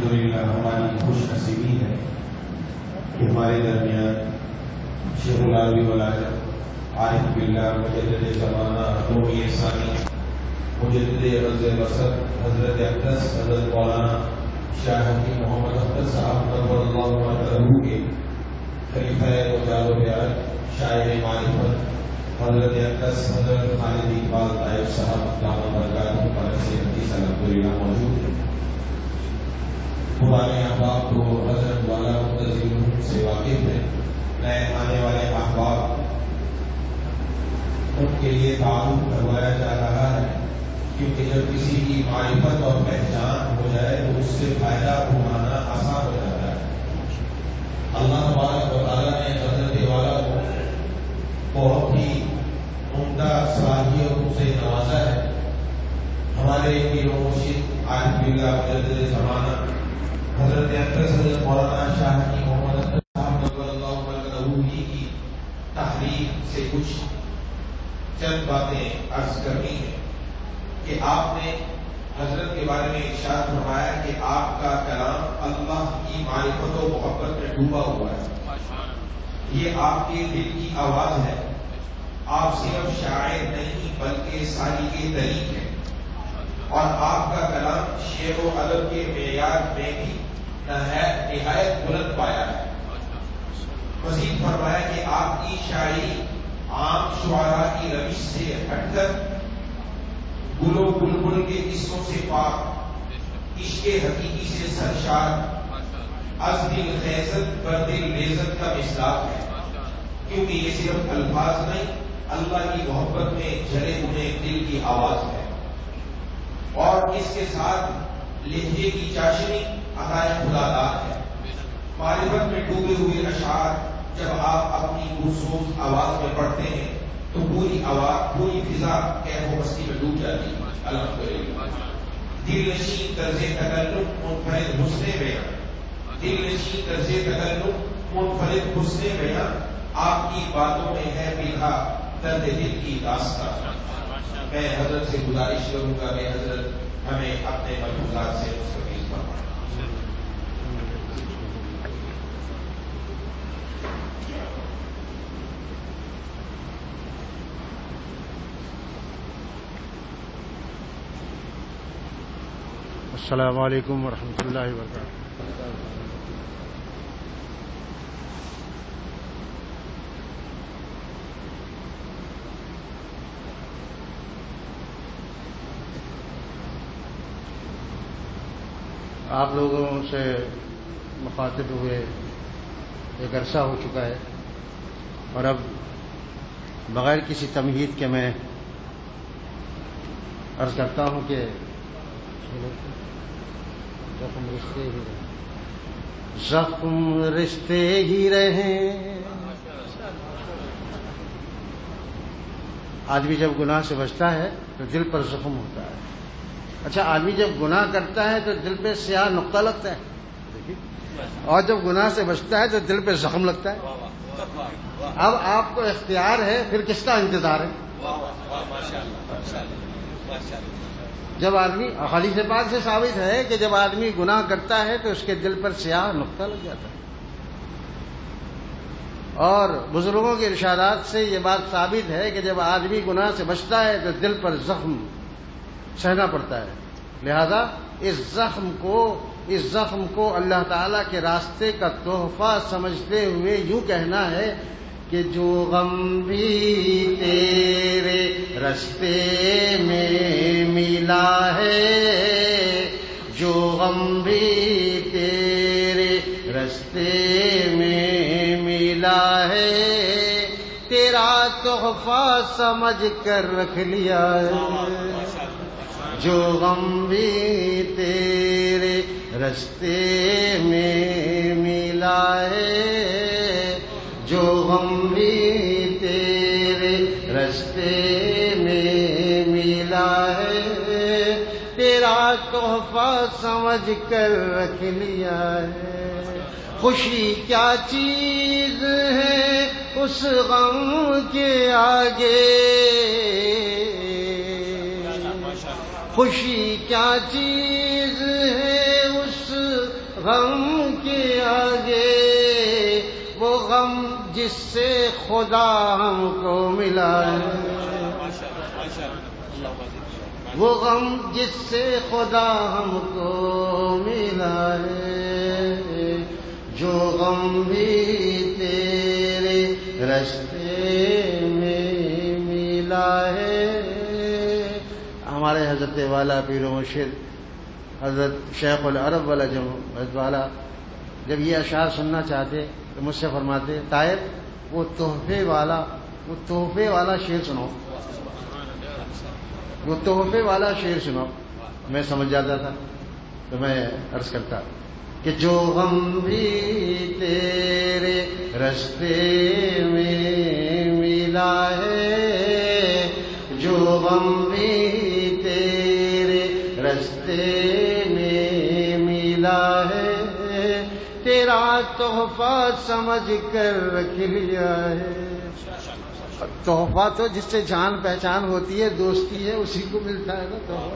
الحمدللہ ہماری خوش نصیبی ہے کہ ہمارے درمیان شیخ العربی والعجم عارف باللہ مجدد زمانہ روحی ثانی مجدد غزل بصر حضرت اقدس حضرت مولانا شاہ حکیم محمد اختر صاحب نور اللہ مرکزہ کے خلیفہ مجاز و بیعت شاعر معرفت حضرت اقدس حضرت خالد اقبال طائف صاحب دامت برکاتہ پر سے حدیث الحمدللہ موجود ہے. پرانے احباب کو حضرت والا منتظر سے واقف ہے. نئے آنے والے احباب ان کے لیے تعارف کروایا جا رہا ہے، کیونکہ جب کسی کی معرفت اور پہچان ہو جائے تو اس سے فائدہ اٹھانا آسان ہو جاتا ہے. اللہ تبارک و تعالیٰ نے حضرت والا کو بہت ہی عمدہ صلاحیتوں سے نوازا ہے. ہمارے پیر و مرشد عارف باللہ مجدد زمانہ حضرت اقدس حضرت مولانا شاہ حکیم محمد اختر صاحب نور اللہ مرکزہ کی تحریر سے کچھ چند باتیں عرض کرنی ہے کہ آپ نے حضرت کے بارے میں ارشاد فرمایا کہ آپ کا کلام اللہ کی معرفت و محبت میں ڈوبا ہوا ہے. یہ آپ کے دل کی آواز ہے. آپ صرف شاعر نہیں بلکہ سالک طریق ہے، اور آپ کا کلام شعر و ادب کے معیار میں بھی نہایت بلند پایا ہے. مزید فرمایا کہ آپ کی شاعری عام شعراء کی روش سے ہٹ کر گل و بلبل کے قصوں سے پاک، عشق حقیقی سے سرشار، از دل خیزت بر دل ریزت کا مصداق ہے. کیونکہ یہ صرف الفاظ نہیں، اللہ کی محبت میں جلے ہوئے دل کی آواز ہے. اور اس کے ساتھ لہجے کی چاشنی عطائے خدا داد ہے. معرفت میں ڈوبے ہوئے اشعار جب آپ اپنی پرسوز آواز میں پڑھتے ہیں تو پوری آواز، پوری فضا کیف و مستی میں ڈوب جاتی ہے. الحمدللہ. دل نشین طرز تکلم منفرد حسن بیان، دل نشین طرز تکلم منفرد حسن بیان، آپ کی باتوں میں ہے بلہا درد دل کی داستان. میں حضرت سے گزارش کروں گا کہ حضرت ہمیں اپنے ملحوظات سے مستفیض فرمائیں. السلام علیکم ورحمۃ اللہ وبرکاتہ. آپ لوگوں سے مخاطب ہوئے ایک عرصہ ہو چکا ہے، اور اب بغیر کسی تمہید کے میں عرض کرتا ہوں کہ زخم رشتے ہی رہیں. آدمی جب گناہ سے بچتا ہے تو دل پر زخم ہوتا ہے. اچھا، آدمی جب گناہ کرتا ہے تو دل پہ سیاہ نقطہ لگتا ہے، اور جب گناہ سے بچتا ہے تو دل پہ زخم لگتا ہے. اب آپ کو اختیار ہے، پھر کس کا انتظار ہے؟ جب آدمی حدیث پاک سے ثابت ہے کہ جب آدمی گناہ کرتا ہے تو اس کے دل پر سیاہ نقطہ لگ جاتا ہے. اور بزرگوں کے ارشادات سے یہ بات ثابت ہے کہ جب آدمی گناہ سے بچتا ہے تو دل پر زخم سہنا پڑتا ہے. لہذا اس زخم کو اللہ تعالیٰ کے راستے کا تحفہ سمجھتے ہوئے یوں کہنا ہے کہ جو غم بھی تیرے راستے میں ملا ہے، جو غم بھی تیرے راستے میں ملا ہے، تیرا تحفہ سمجھ کر رکھ لیا ہے. جو غم بھی تیرے راستے میں ملا ہے، جو غم بھی تیرے راستے میں ملا ہے، تیرا تحفہ سمجھ کر رکھ لیا ہے. خوشی کیا چیز ہے اس غم کے آگے، خوشی کیا چیز ہے اس غم کے آگے وہ غم جس سے خدا ہم کو ملا ہے، وہ غم جس سے خدا ہم کو ملا ہے، جو غم بھی تیرے رستے میں ملا ہے۔ ہمارے حضرت والا پیر و مرشد حضرت شیخ العرب والا جو حضرت والا جب یہ اشعار سننا چاہتے تو مجھ سے فرماتے طاہر وہ تحفے والا شعر سنو، وہ تحفے والا شعر سنو۔ میں سمجھ جاتا تھا تو میں عرض کرتا کہ جو غم بھی تیرے رستے میں ملا ہے، جو غم بھی تیرے رستے میں ملا ہے، تیرا تحفہ سمجھ کر رکھ لیا ہے۔ تحفہ تو جس سے جان پہچان ہوتی ہے، دوستی ہے، اسی کو ملتا ہے نا تحفہ۔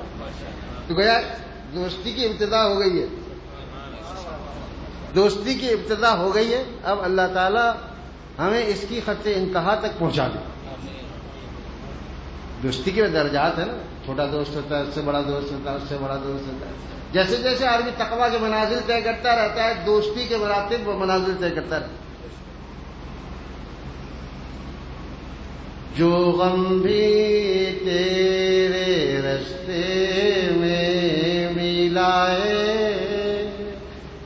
تو گویا دوستی کی ابتدا ہو گئی ہے، دوستی کی ابتدا ہو گئی ہے، اب اللہ تعالی ہمیں اس کی خط انتہا تک پہنچا دے۔ دوستی کے درجات ہے نا، چھوٹا دوست ہوتا ہے، اس سے بڑا دوست ہوتا ہے، اس سے بڑا دوست ہوتا ہے۔ جیسے جیسے آدمی تقویٰ کے منازل طے کرتا رہتا ہے، دوستی کے مراتب و منازل طے کرتا رہتا ہے۔ جو غم بھی تیرے رستے میں ملا ہے،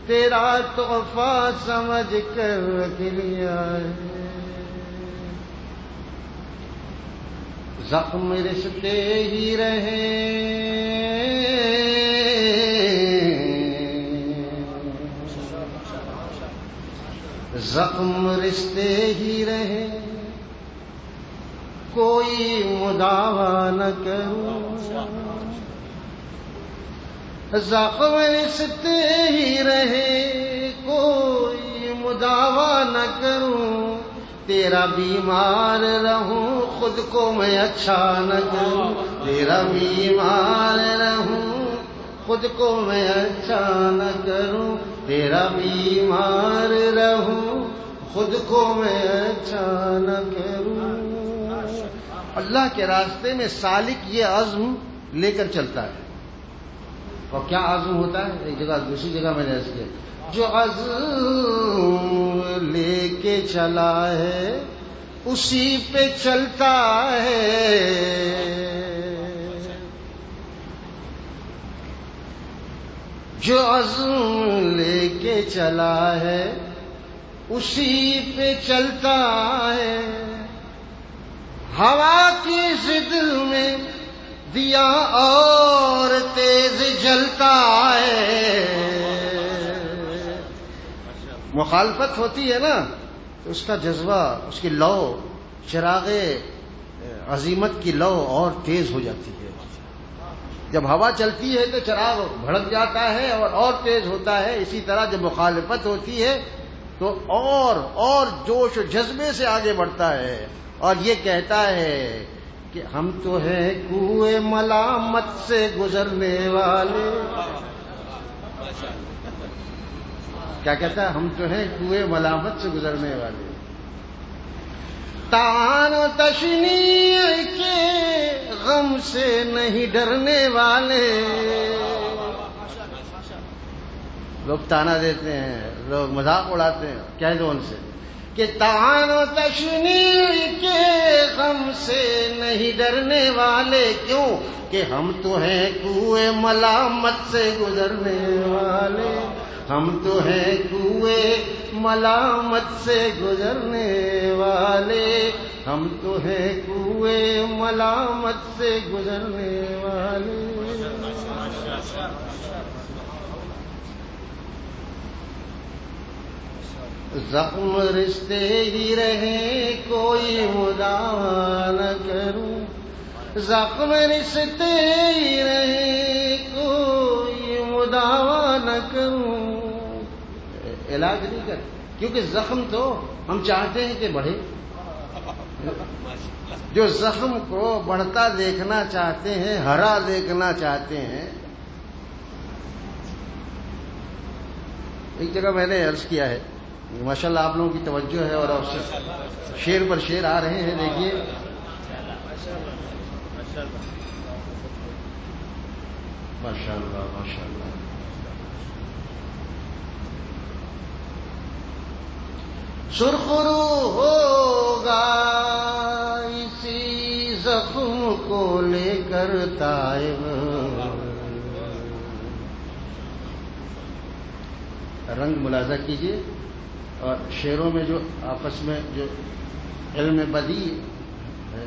تیرا تحفہ سمجھ کر رکھ لیا ہے۔ زخم رستے ہی رہے، زخم رستے ہی رہے، کوئی مداوا نہ کروں، زخم رستے ہی رہے، کوئی مداوا نہ کروں، تیرا بیمار رہوں خود کو میں اچھا نہ کروں، تیرا بیمار رہوں خود کو میں اچھا نہ کروں، تیرا بیمار رہوں خود کو میں اچھا نہ کروں۔ اللہ کے راستے میں سالک یہ عزم لے کر چلتا ہے، اور کیا عزم ہوتا ہے؟ ایک جگہ دوسری جگہ میں نے کیا، جو عزم لے کے چلا ہے اسی پہ چلتا ہے، جو عزم لے کے چلا ہے اسی پہ چلتا ہے، ہوا کی ضد میں دیا اور تیز جلتا ہے۔ مخالفت ہوتی ہے نا تو اس کا جذبہ، اس کی لو، چراغ عظیمت کی لو اور تیز ہو جاتی ہے۔ جب ہوا چلتی ہے تو چراغ بھڑک جاتا ہے اور تیز ہوتا ہے، اسی طرح جب مخالفت ہوتی ہے تو اور جوش و جذبے سے آگے بڑھتا ہے، اور یہ کہتا ہے کہ ہم تو ہیں کوئے ملامت سے گزرنے والے۔ کیا کہتا ہے؟ ہم تو ہیں کوئے ملامت سے گزرنے والے، تان و تشنیع کے غم سے نہیں ڈرنے والے۔ لوگ تانا دیتے ہیں، لوگ مذاق اڑاتے ہیں، کہہ دو ان سے کہ تان و تشنیع کے غم سے نہیں ڈرنے والے، کیوں کہ ہم تو ہیں کوئے ملامت سے گزرنے والے، ہم تو ہیں کوئے ملامت سے گزرنے والے، ہم تو ہیں کوئے ملامت سے گزرنے والے۔ زخم رشتے ہی رہے کوئی مداوا نہ کروں، زخم رشتے ہی رہے کوئی مداوا نہ کروں، علاج نہیں کر، کیونکہ زخم تو ہم چاہتے ہیں کہ بڑھے، جو زخم کو بڑھتا دیکھنا چاہتے ہیں، ہرا دیکھنا چاہتے ہیں، ایک جگہ میں نے عرض کیا ہے، ماشاءاللہ آپ لوگوں کی توجہ ہے اور شعر پر شعر آ رہے ہیں. دیکھیے ماشاءاللہ ماشاءاللہ. سرخرو ہوگا اسی زخم کو لے کر طائب، رنگ ملاحظہ کیجیے. اور شعروں میں جو آپس میں جو علم بدیع ہے،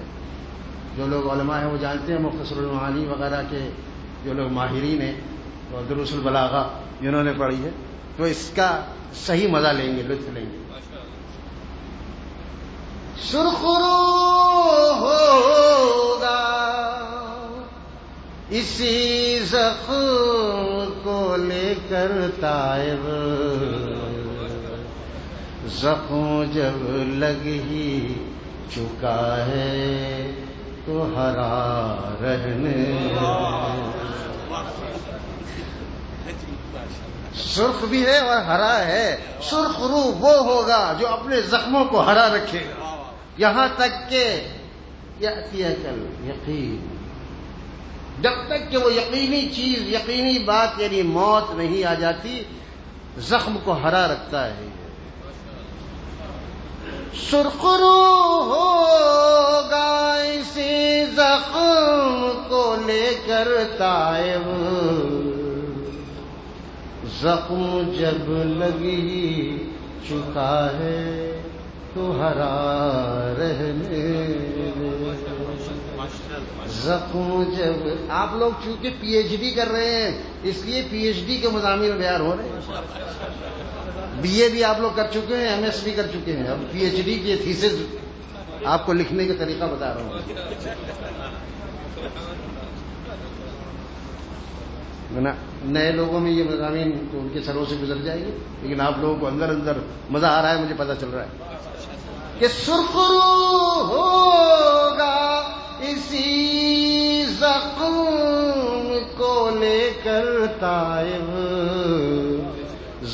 جو لوگ علماء ہیں وہ جانتے ہیں، مختصر المعانی وغیرہ کے جو لوگ ماہرین ہیں اور دروس البلاغہ جنہوں نے پڑھی ہے، تو اس کا صحیح مزہ لیں گے، لطف لیں گے. سرخرو ہوگا اسی زخم کو لے کر طائب، زخم جب لگ ہی چکا ہے تو ہرا رہنے. سرخ بھی ہے اور ہرا ہے. سرخ رو وہ ہوگا جو اپنے زخموں کو ہرا رکھے گا یہاں تک کہ یأتیک الیقین، جب تک کہ وہ یقینی چیز، یقینی بات یعنی موت نہیں آ جاتی، زخم کو ہرا رکھتا ہے. سرخرو ہوگا اسی زخم کو لے کر طائب، زخم جب لگ ہی چکا ہے تو ہرا رہنے. زخم جب آپ لوگ چونکہ پی ایچ ڈی کر رہے ہیں اس لیے پی ایچ ڈی کے مضامین بیان ہو رہے ہیں. بی اے بھی آپ لوگ کر چکے ہیں، ایم ایس بھی کر چکے ہیں، اب پی ایچ ڈی کی تھیسس آپ کو لکھنے کا طریقہ بتا رہا ہوں. نئے لوگوں میں یہ مضامین تو ان کے سروں سے گزر جائے گی، لیکن آپ لوگوں کو اندر اندر مزہ آ رہا ہے، مجھے پتا چل رہا ہے کہ سرخرو ہوگا اسی زخم کو لے کر طائب،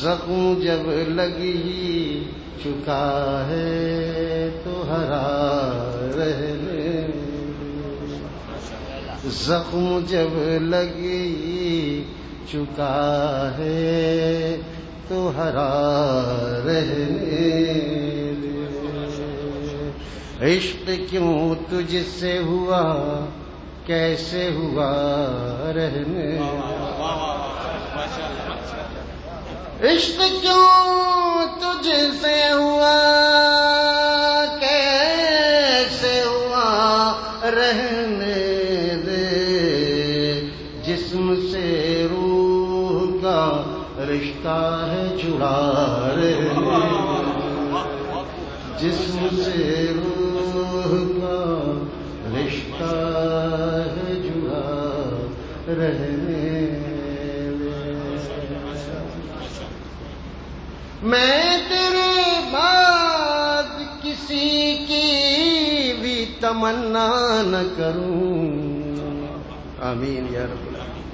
زخم جب لگ ہی چکا ہے تو ہرا رہنے. زخم جب لگ ہی چکا ہے تو ہرا رہنے. عشق کیوں تجھ سے ہوا کیسے ہوا رہنے. عشق کیوں تجھ سے ہوا کیسے ہوا رہنے دے، جسم سے روح کا رشتہ ہے جڑا رہنے. جسم سے روح کا رشتہ ہے جڑا رہنے. میں تیرے بعد کسی کی بھی تمنا نہ کروں. آمین یا رب العالمین.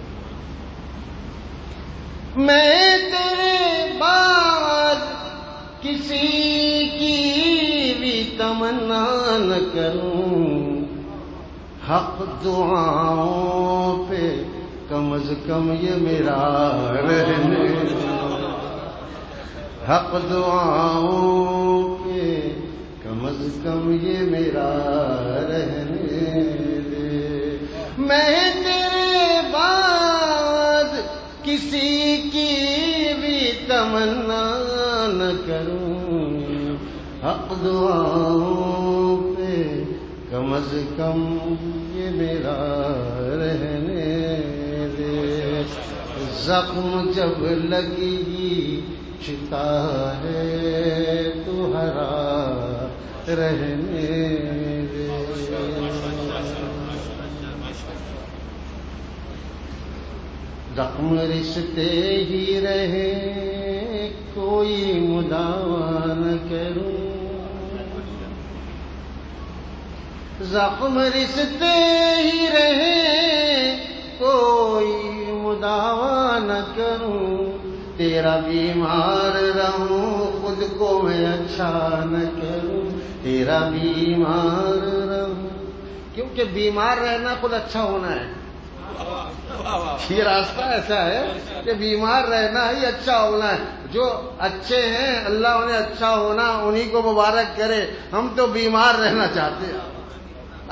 میں تیرے بعد کسی کی بھی تمنا نہ کروں. حق دعاؤں پہ کم از کم یہ میرا رہنے. حق دعاؤں پہ کم از کم یہ میرا رہنے دے. میں تیرے بعد کسی کی بھی تمنا نہ کروں. حق دعاؤں پہ کم از کم یہ میرا رہنے دے. زخم جب لگی چکا ہے تو ہرا رہنے دے. زخم رشتے ہی رہے کوئی مداوا نہ کروں. زخم رشتے ہی رہے کوئی مداوا نہ کروں. تیرا بیمار رہوں خود کو میں اچھا نہ کروں، تیرا بیمار رہوں، کیونکہ بیمار رہنا خود اچھا ہونا ہے. یہ راستہ ایسا ہے کہ بیمار رہنا ہی اچھا ہونا ہے. جو اچھے ہیں اللہ انہیں اچھا ہونا انہی کو مبارک کرے. ہم تو بیمار رہنا چاہتے ہیں،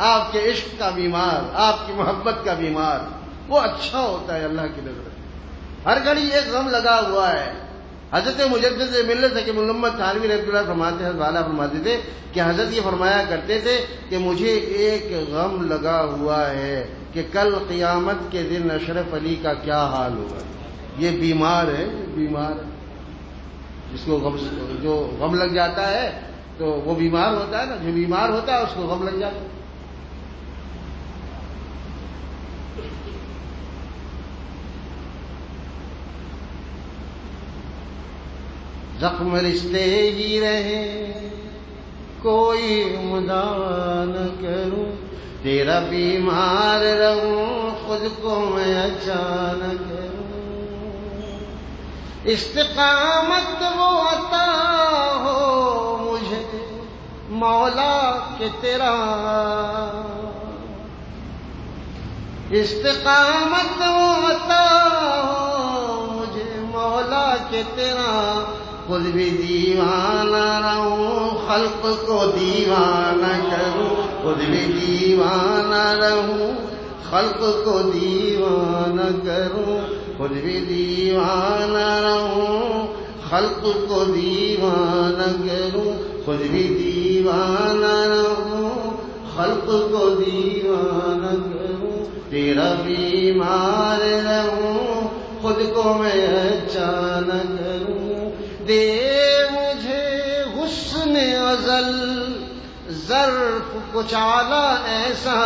آپ کے عشق کا بیمار، آپ کی محبت کا بیمار، وہ اچھا ہوتا ہے اللہ کی نظر. ہر گھڑی ایک غم لگا ہوا ہے. حضرت مجدد ملت حکیم محمد تھانوی رحمۃ اللہ فرماتے ہیں، والا فرماتے تھے کہ حضرت یہ فرمایا کرتے تھے کہ مجھے ایک غم لگا ہوا ہے کہ کل قیامت کے دن اشرف علی کا کیا حال ہوگا. یہ بیمار ہے، بیمار ہے. جس کو جو غم لگ جاتا ہے تو وہ بیمار ہوتا ہے نا، جو بیمار ہوتا ہے اس کو غم لگ جاتا ہے. زخم رشتے ہی رہے کوئی مداوا نہ کروں، تیرا بیمار رہوں خود کو میں اچھا نہ کروں. استقامت وہ عطا ہو مجھے مولا کہ تیرا، استقامت وہ عطا ہو مجھے مولا کہ تیرا. خود بھی دیوانہ رہوں خلق کو دیوانہ کروں، خود بھی دیوانہ رہوں خلق کو دیوانہ کروں، خود بھی دیوانہ رہوں خلق کو دیوانہ کروں، خود بھی دیوانہ رہوں خلق کو دیوانہ کروں. تیرا بیمار رہوں خود کو میں اچھا نہ کروں. دے مجھے حسن ازل ظرف کچھ اعلیٰ ایسا،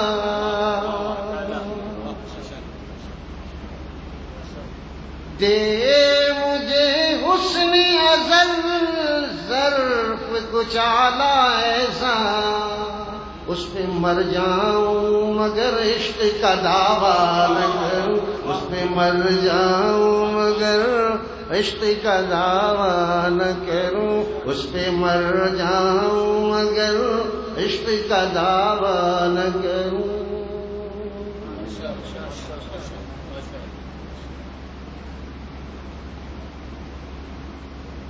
دے مجھے حسن ازل ظرف کچھ اعلیٰ ایسا، اس پہ مر جاؤں مگر عشق کا دعویٰ نہ کروں، اس پہ مر جاؤں مگر عشق کا دعویٰ نہ کروں، اس پہ مر جاؤں مگر عشق کا دعویٰ نہ کروں.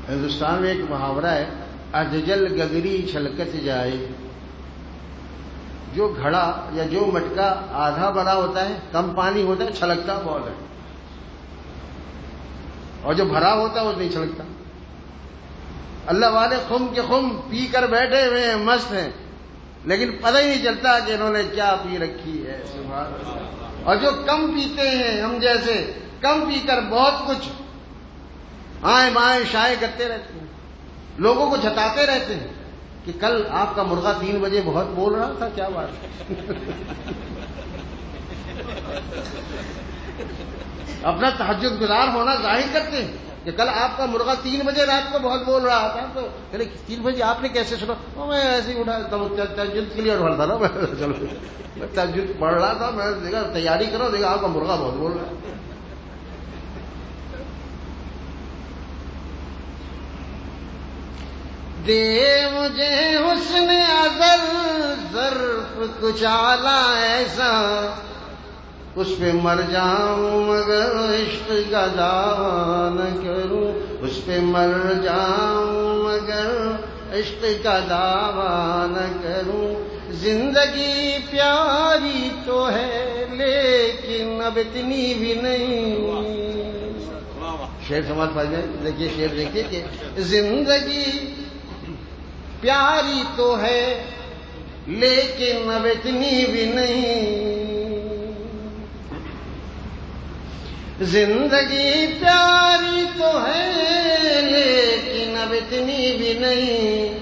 ہندوستان میں ایک محاورہ ہے، ادجل گگری چھلکت جائے. جو گھڑا یا جو مٹکا آدھا بڑا ہوتا ہے، کم پانی ہوتا ہے، چھلکتا بہت ہے، اور جو بھرا ہوتا ہے وہ نہیں چھلکتا. اللہ والے خم کے خم پی کر بیٹھے ہوئے ہیں، مست ہیں، لیکن پتہ ہی نہیں چلتا کہ انہوں نے کیا پی رکھی ہے. سبحان اللہ. اور جو کم پیتے ہیں، ہم جیسے کم پی کر بہت کچھ آئیں بائیں شائیں کرتے رہتے ہیں، لوگوں کو جتاتے رہتے ہیں کہ کل آپ کا مرغا 3 بجے بہت بول رہا تھا، کیا بات ہے. اپنا تہجد گزار ہونا ظاہر کرتے ہیں کہ کل آپ کا مرغا 3 بجے رات کو بہت بول رہا تھا. تو 3 بجے آپ نے کیسے سنا؟ میں ایسے ہی اٹھا تہجد کے لیے اٹھا تھا نا، چلو میں تہجد پڑھ رہا تھا، میں دیکھا تیاری کرو، دیکھا آپ کا مرغا بہت بول رہا ہے. دے مجھے حسن ازل ظرف کچھ اعلیٰ ایسا، اس پہ مر جاؤں مگر عشق کا دعویٰ نہ کروں، اس پہ مر جاؤں مگر عشق کا دعویٰ نہ کروں. زندگی پیاری تو ہے لیکن اب اتنی بھی نہیں. شعر سماج پاس میں دیکھیے، شعر دیکھیے کہ زندگی پیاری تو ہے لیکن اب اتنی بھی نہیں. زندگی پیاری تو ہے لیکن اب اتنی بھی نہیں.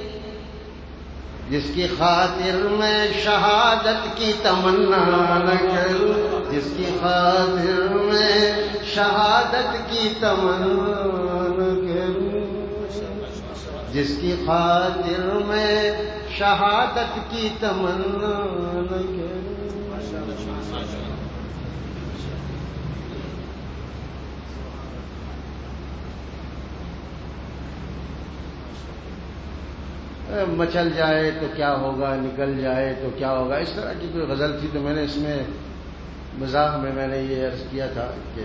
جس کی خاطر میں شہادت کی تمنا نہ کروں، جس کی خاطر میں شہادت کی تمنا نہ کروں، جس کی خاطر میں شہادت کی تمنا نہ کروں. مچل جائے تو کیا ہوگا، نکل جائے تو کیا ہوگا، اس طرح کی کوئی غزل تھی. تو میں نے اس میں مزاح میں نے یہ عرض کیا تھا کہ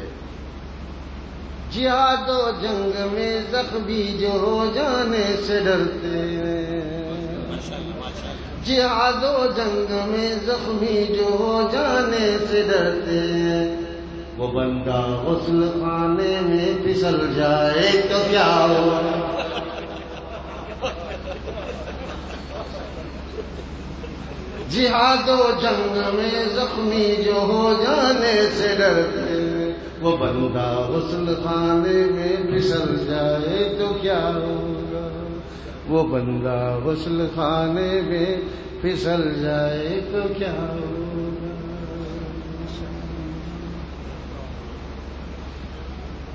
جہاد و جنگ میں زخمی جو ہو جانے سے ڈرتے، جہاد و جنگ میں زخمی جو ہو جانے سے ڈرتے، وہ بندہ غسل خانے میں پھسل جائے تو کیا ہوگا. جہاد و جنگ میں زخمی جو ہو جانے سے ڈرتے، وہ بندہ غسل خانے میں پھسل جائے تو کیا ہوگا، وہ بندہ غسل خانے میں پھسل جائے تو کیا ہوگا.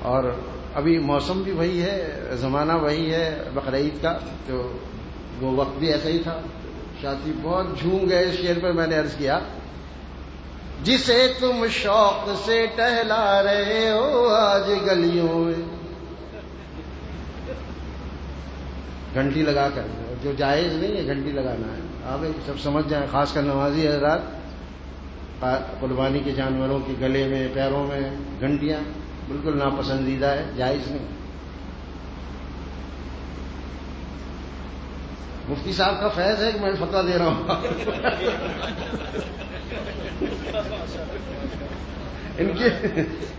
اور ابھی موسم بھی وہی ہے، زمانہ وہی ہے بقرعید کا، تو وہ وقت بھی ایسا ہی تھا. شاطی بہت جھوم گئے اس شعر پر. میں نے عرض کیا جسے تم شوق سے ٹہلا رہے ہو آج گلیوں میں، گھنٹی لگا کر، جو جائز نہیں ہے گھنٹی لگانا ہے. آپ سب سمجھ جائیں، خاص کر نمازی حضرات، قربانی کے جانوروں کے گلے میں پیروں میں گھنٹیاں بالکل ناپسندیدہ ہے، جائز نہیں. مفتی صاحب کا فیض ہے کہ میں فتویٰ دے رہا ہوں.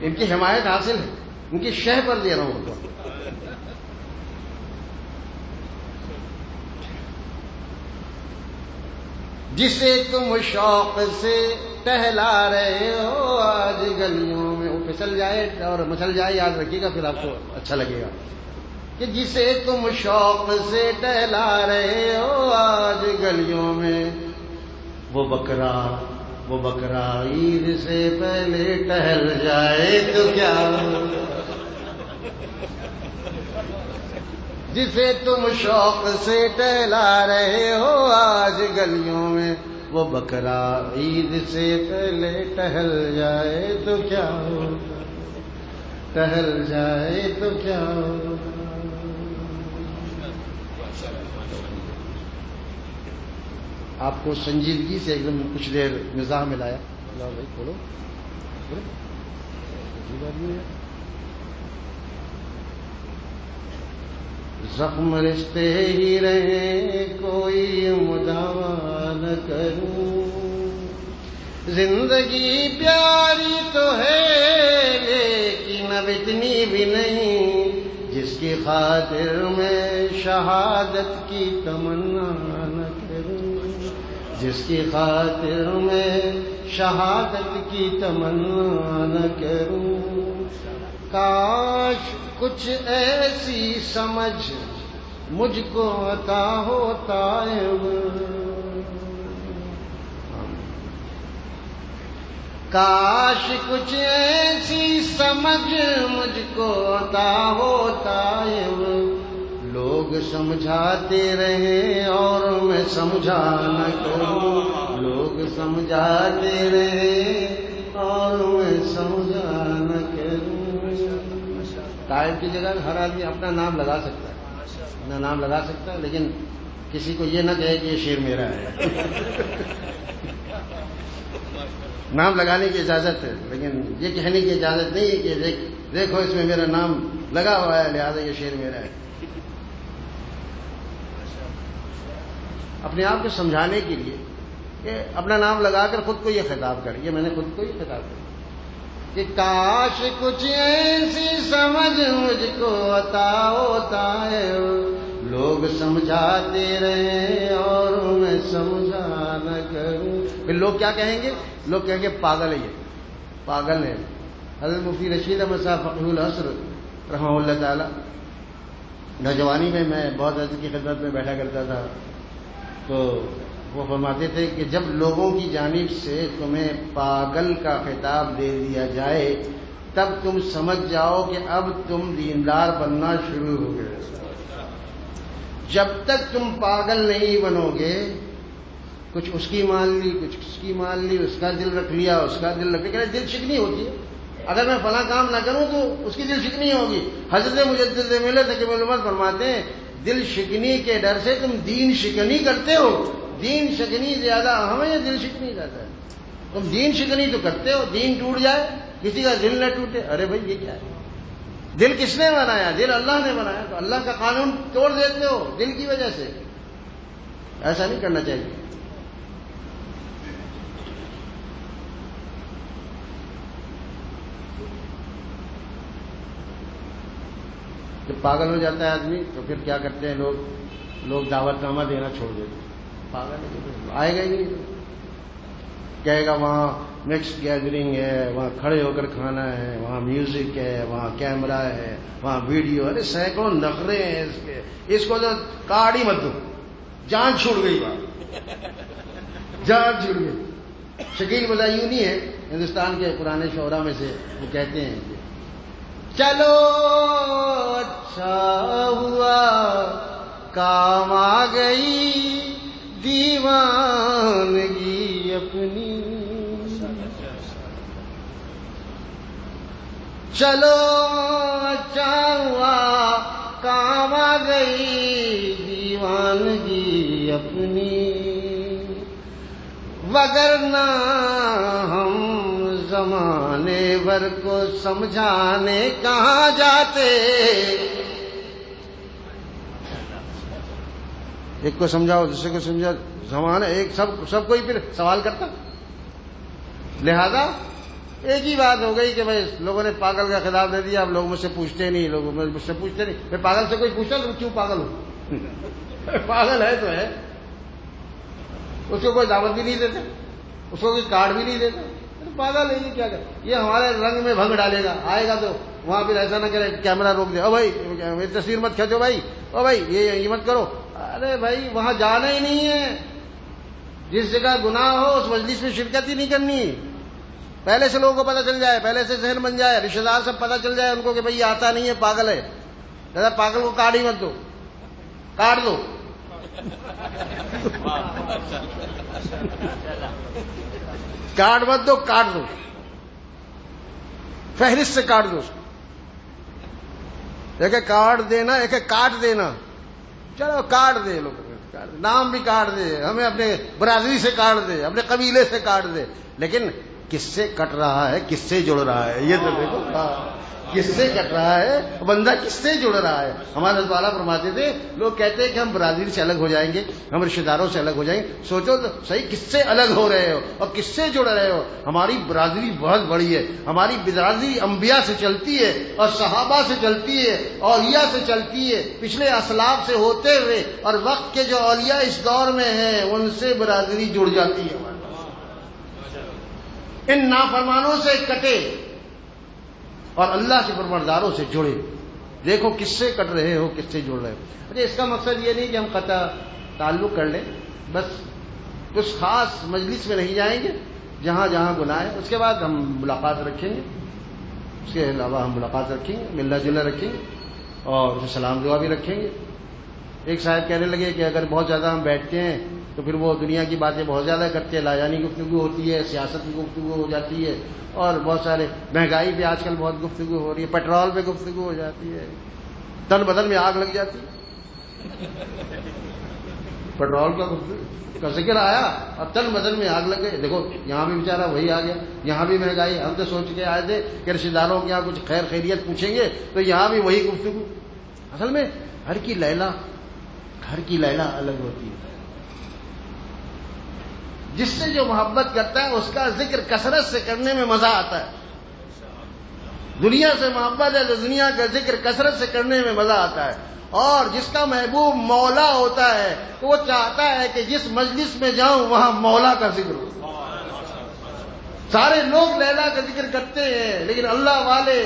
ان کی حمایت حاصل ہے، ان کی شہ پر دے رہا ہوں فتویٰ. جسے تم شوق سے ٹہلا رہے ہو آج گلیوں میں، وہ پھسل جائے اور مچل جائے، یاد رکھیے گا پھر آپ کو اچھا لگے گا. کہ جسے تم شوق سے ٹہلا رہے ہو آج گلیوں میں، وہ بکرا عید سے پہلے ٹہل جائے تو کیا ہوگا. جسے تم شوق سے ٹہلا رہے ہو آج گلیوں میں، وہ بکرا عید سے پہلے ٹہل جائے تو کیا ہوگا، ٹہل جائے تو کیا ہوگا. آپ کو سنجیدگی سے ایک دم کچھ دیر مزاح ملایا. اللہ بھائی کھولو. زخم رشتے ہی رہے کوئی مداوا نہ کروں، زندگی پیاری تو ہے لیکن اب اتنی بھی نہیں، جس کی خاطر میں شہادت کی تمنا نہ کروں، جس کی خاطر میں شہادت کی تمنا نہ کروں. کاش کچھ ایسی سمجھ مجھ کو عطا ہوتا ہے، کاش کچھ ایسی سمجھ مجھ کو عطا ہوتا ہے. لوگ سمجھاتے رہے اور میں سمجھا نہ کروں، لوگ سمجھاتے رہے اور میں سمجھا نہ کروں. قائد کی جگہ ہر آدمی اپنا نام لگا سکتا ہے، اپنا نام لگا سکتا ہے، لیکن کسی کو یہ نہ کہے کہ یہ شعر میرا ہے. نام لگانے کی اجازت ہے، لیکن یہ کہنے کی اجازت نہیں ہے کہ دیکھو اس میں میرا نام لگا ہوا ہے لہذا یہ شعر میرا ہے. اپنے آپ کو سمجھانے کے لیے کہ اپنا نام لگا کر خود کو یہ خطاب کر، یہ میں نے خود کو ہی خطاب کر کہ کاش کچھ ایسی سمجھ مجھ کو عطا ہوتا ہے. لوگ سمجھاتے رہے اور میں سمجھا نہ کروں. پھر لوگ کیا کہیں گے؟ لوگ کہیں گے پاگل ہے، یہ پاگل ہے. حضرت مفتی رشید احمد صاحب فقیہ العصر رحمہ اللہ تعالی، نوجوانی میں بہت عرض کی خدمت میں بیٹھا کرتا تھا، تو وہ فرماتے تھے کہ جب لوگوں کی جانب سے تمہیں پاگل کا خطاب دے دیا جائے تب تم سمجھ جاؤ کہ اب تم دیندار بننا شروع ہو گئے. جب تک تم پاگل نہیں بنو گے، کچھ اس کی مان لی، کچھ اس کی مان لی، اس کا دل رکھ لیا، اس کا دل رکھ لیا. دل شکنی ہوتی ہے. اگر میں فلاں کام نہ کروں تو اس کی دل شکنی ہوگی. حضرت مجدد ملت تقی معلومات فرماتے ہیں دل شکنی کے ڈر سے تم دین شکنی کرتے ہو. دین شکنی زیادہ اہم ہے یا دل شکنی زیادہ ہے؟ تم دین شکنی تو کرتے ہو, دین ٹوٹ جائے کسی کا دل نہ ٹوٹے. ارے بھائی یہ کیا ہے؟ دل کس نے بنایا؟ دل اللہ نے بنایا. تو اللہ کا قانون توڑ دیتے ہو دل کی وجہ سے. ایسا نہیں کرنا چاہیے. جب پاگل ہو جاتا ہے آدمی تو پھر کیا کرتے ہیں لوگ دعوت نامہ دینا چھوڑ دیتے. پاگل ہے آئے گا ہی نہیں. کہے گا وہاں مکسڈ گیدرنگ ہے, وہاں کھڑے ہو کر کھانا ہے, وہاں میوزک ہے, وہاں کیمرہ ہے, وہاں ویڈیو. ارے سینکڑوں نخرے ہیں اس کے. اس کو تو کارڈ ہی مت دو, جان چھوڑ گئی وہاں, جان چھوڑ گئی. شکیل بزایونی ہے ہندوستان کے پرانے شعراء میں سے, وہ کہتے ہیں چلو اچھا ہوا کام آ گئی دیوانگی اپنی. چلو اچھا ہوا کام آ گئی دیوانگی اپنی, وگرنہ ہم زمانے بھر کو سمجھانے کہاں جاتے. ایک کو سمجھاؤ دوسرے کو سمجھاؤ, زمانہ ایک سب کوئی پھر سوال کرتا. لہذا ایک ہی بات ہو گئی کہ بھائی لوگوں نے پاگل کا خطاب دے دیا. اب لوگ مجھ سے پوچھتے نہیں, لوگ مجھ سے پوچھتے نہیں. پھر پاگل سے کوئی پوچھتا تم کیوں پاگل ہو؟ پاگل ہے تو ہے. اس کو کوئی دعوت بھی نہیں دیتے, اس کو کوئی کارڈ بھی نہیں دیتے. پاگل ہے یہ کیا کرے؟ یہ ہمارے رنگ میں بھنگ ڈالے گا. آئے گا تو وہاں پھر ایسا نہ کرے, کیمرہ روک دے, او بھائی میری تصویر مت کھینچو بھائی, او بھائی یہ مت کرو. ارے بھائی وہاں جانا ہی نہیں ہے. جس جگہ گناہ ہو اس مجلس میں شرکت ہی نہیں کرنی. پہلے سے لوگوں کو پتہ چل جائے, پہلے سے ذہن بن جائے, رشتے دار سب پتہ چل جائے ان کو کہ بھائی یہ آتا نہیں ہے, پاگل ہے. دادا پاگل کو کارڈ ہی مت دو, کاٹ دو. کارڈ مت دو, کاٹ دو, فہرست سے کاٹ دو. ایک کارڈ دینا, ایک کاٹ دینا. چلو کاٹ دے, لوگ نام بھی کاٹ دے, ہمیں اپنے برادری سے کاٹ دے, اپنے قبیلے سے کاٹ دے, لیکن کس سے کٹ رہا ہے, کس سے جڑ رہا ہے, یہ تو دیکھو. کس سے کٹ رہا ہے بندہ, کس سے جڑ رہا ہے. ہمارے حضرت والا فرماتے تھے لوگ کہتے ہیں کہ ہم برادری سے الگ ہو جائیں گے, ہم رشتے داروں سے الگ ہو جائیں گے. سوچو تو صحیح کس سے الگ ہو رہے ہو اور کس سے جڑ رہے ہو. ہماری برادری بہت بڑی ہے. ہماری برادری انبیاء سے چلتی ہے اور صحابہ سے چلتی ہے, اولیاء سے چلتی ہے, پچھلے اسلاف سے ہوتے ہوئے, اور وقت کے جو اولیاء اس دور میں ہیں ان سے برادری جڑ جاتی ہے. ان نافرمانوں سے کٹے اور اللہ کے فرمانداروں سے جڑے. دیکھو کس سے کٹ رہے ہو, کس سے جڑ رہے ہو. اچھا اس کا مقصد یہ نہیں کہ ہم قطع تعلق کر لیں, بس اس خاص مجلس میں نہیں جائیں گے جہاں جہاں گناہ ہے. اس کے بعد ہم ملاقات رکھیں گے, اس کے علاوہ ہم ملاقات رکھیں گے, ملنا جلنا رکھیں گے, اور سلام دعا بھی رکھیں گے. ایک صاحب کہنے لگے کہ اگر بہت زیادہ ہم بیٹھتے ہیں تو پھر وہ دنیا کی باتیں بہت زیادہ کرتے ہیں, لایانی گفتگو ہوتی ہے, سیاست کی گفتگو ہو جاتی ہے, اور بہت سارے مہنگائی پہ آج کل بہت گفتگو ہو رہی ہے, پیٹرول پہ گفتگو ہو جاتی ہے, تن بدن میں آگ لگ جاتی ہے. پیٹرول کا ذکر آیا اور تن بدن میں آگ لگ گئی. دیکھو یہاں بھی بیچارہ وہی آ گیا, یہاں بھی مہنگائی. ہم تو سوچ کے آئے تھے کہ رشتے داروں کے یہاں کچھ خیر خیریت پوچھیں گے تو یہاں بھی وہی گفتگو. اصل میں گھر کی لیلا الگ ہوتی ہے. جس سے جو محبت کرتا ہے اس کا ذکر کثرت سے کرنے میں مزہ آتا ہے. دنیا سے محبت ہے تو دنیا کا ذکر کثرت سے کرنے میں مزہ آتا ہے. اور جس کا محبوب مولا ہوتا ہے تو وہ چاہتا ہے کہ جس مجلس میں جاؤں وہاں مولا کا ذکر ہو. سارے لوگ لیلا کا ذکر کرتے ہیں لیکن اللہ والے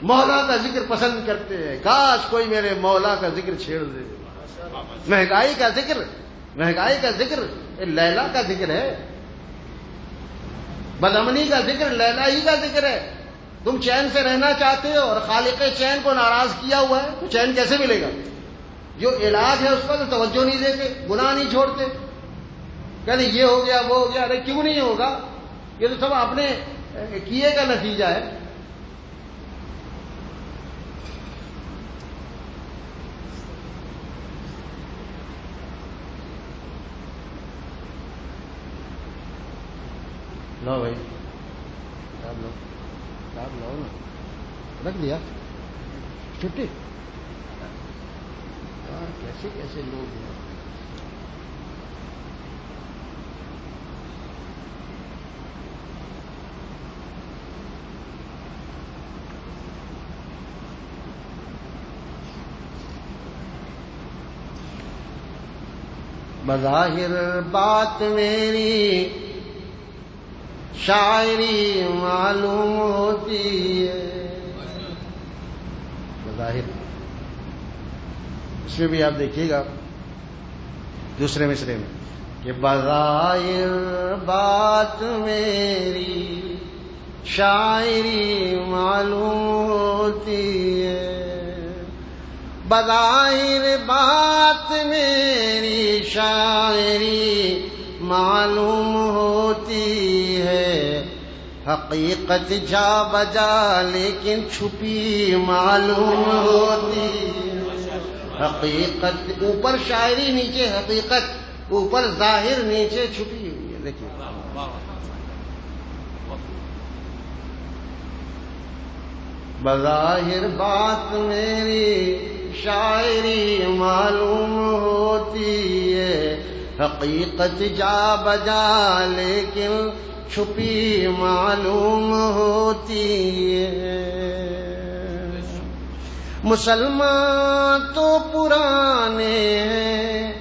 مولا کا ذکر پسند کرتے ہیں. کاش کوئی میرے مولا کا ذکر چھیڑ دے. مہنگائی کا ذکر لیلا کا ذکر ہے, بدامنی کا ذکر لیلا ہی کا ذکر ہے. تم چین سے رہنا چاہتے ہو اور خالق چین کو ناراض کیا ہوا ہے تو چین کیسے ملے گا؟ جو علاج ہے اس پر تو توجہ نہیں دیتے, گناہ نہیں چھوڑتے, کہتے یہ ہو گیا وہ ہو گیا. ارے کیوں نہیں ہوگا, یہ تو سب اپنے کیے کا نتیجہ ہے. لو بھائی کتاب لو نا، رکھ دیا چھٹی. کیسے کیسے لوگ ہیں. بظاہر بات میری شاعری معلوم ہوتی ہے. بظاہر اس میں بھی آپ دیکھیے گا دوسرے مصرے میں کہ بظاہر بات میری شاعری معلوم ہوتی ہے. بظاہر بات میری شاعری معلوم ہوتی ہے. حقیقت جا بجا لیکن چھپی معلوم ہوتی ہے. حقیقت اوپر شاعری، نیچے حقیقت، اوپر ظاہر نیچے چھپی ہوئی ہے. دیکھیے بظاہر بات میری شاعری معلوم ہوتی ہے. حقیقت جا بجا لیکن چھپی معلوم ہوتی ہے. مسلمان تو پرانے ہیں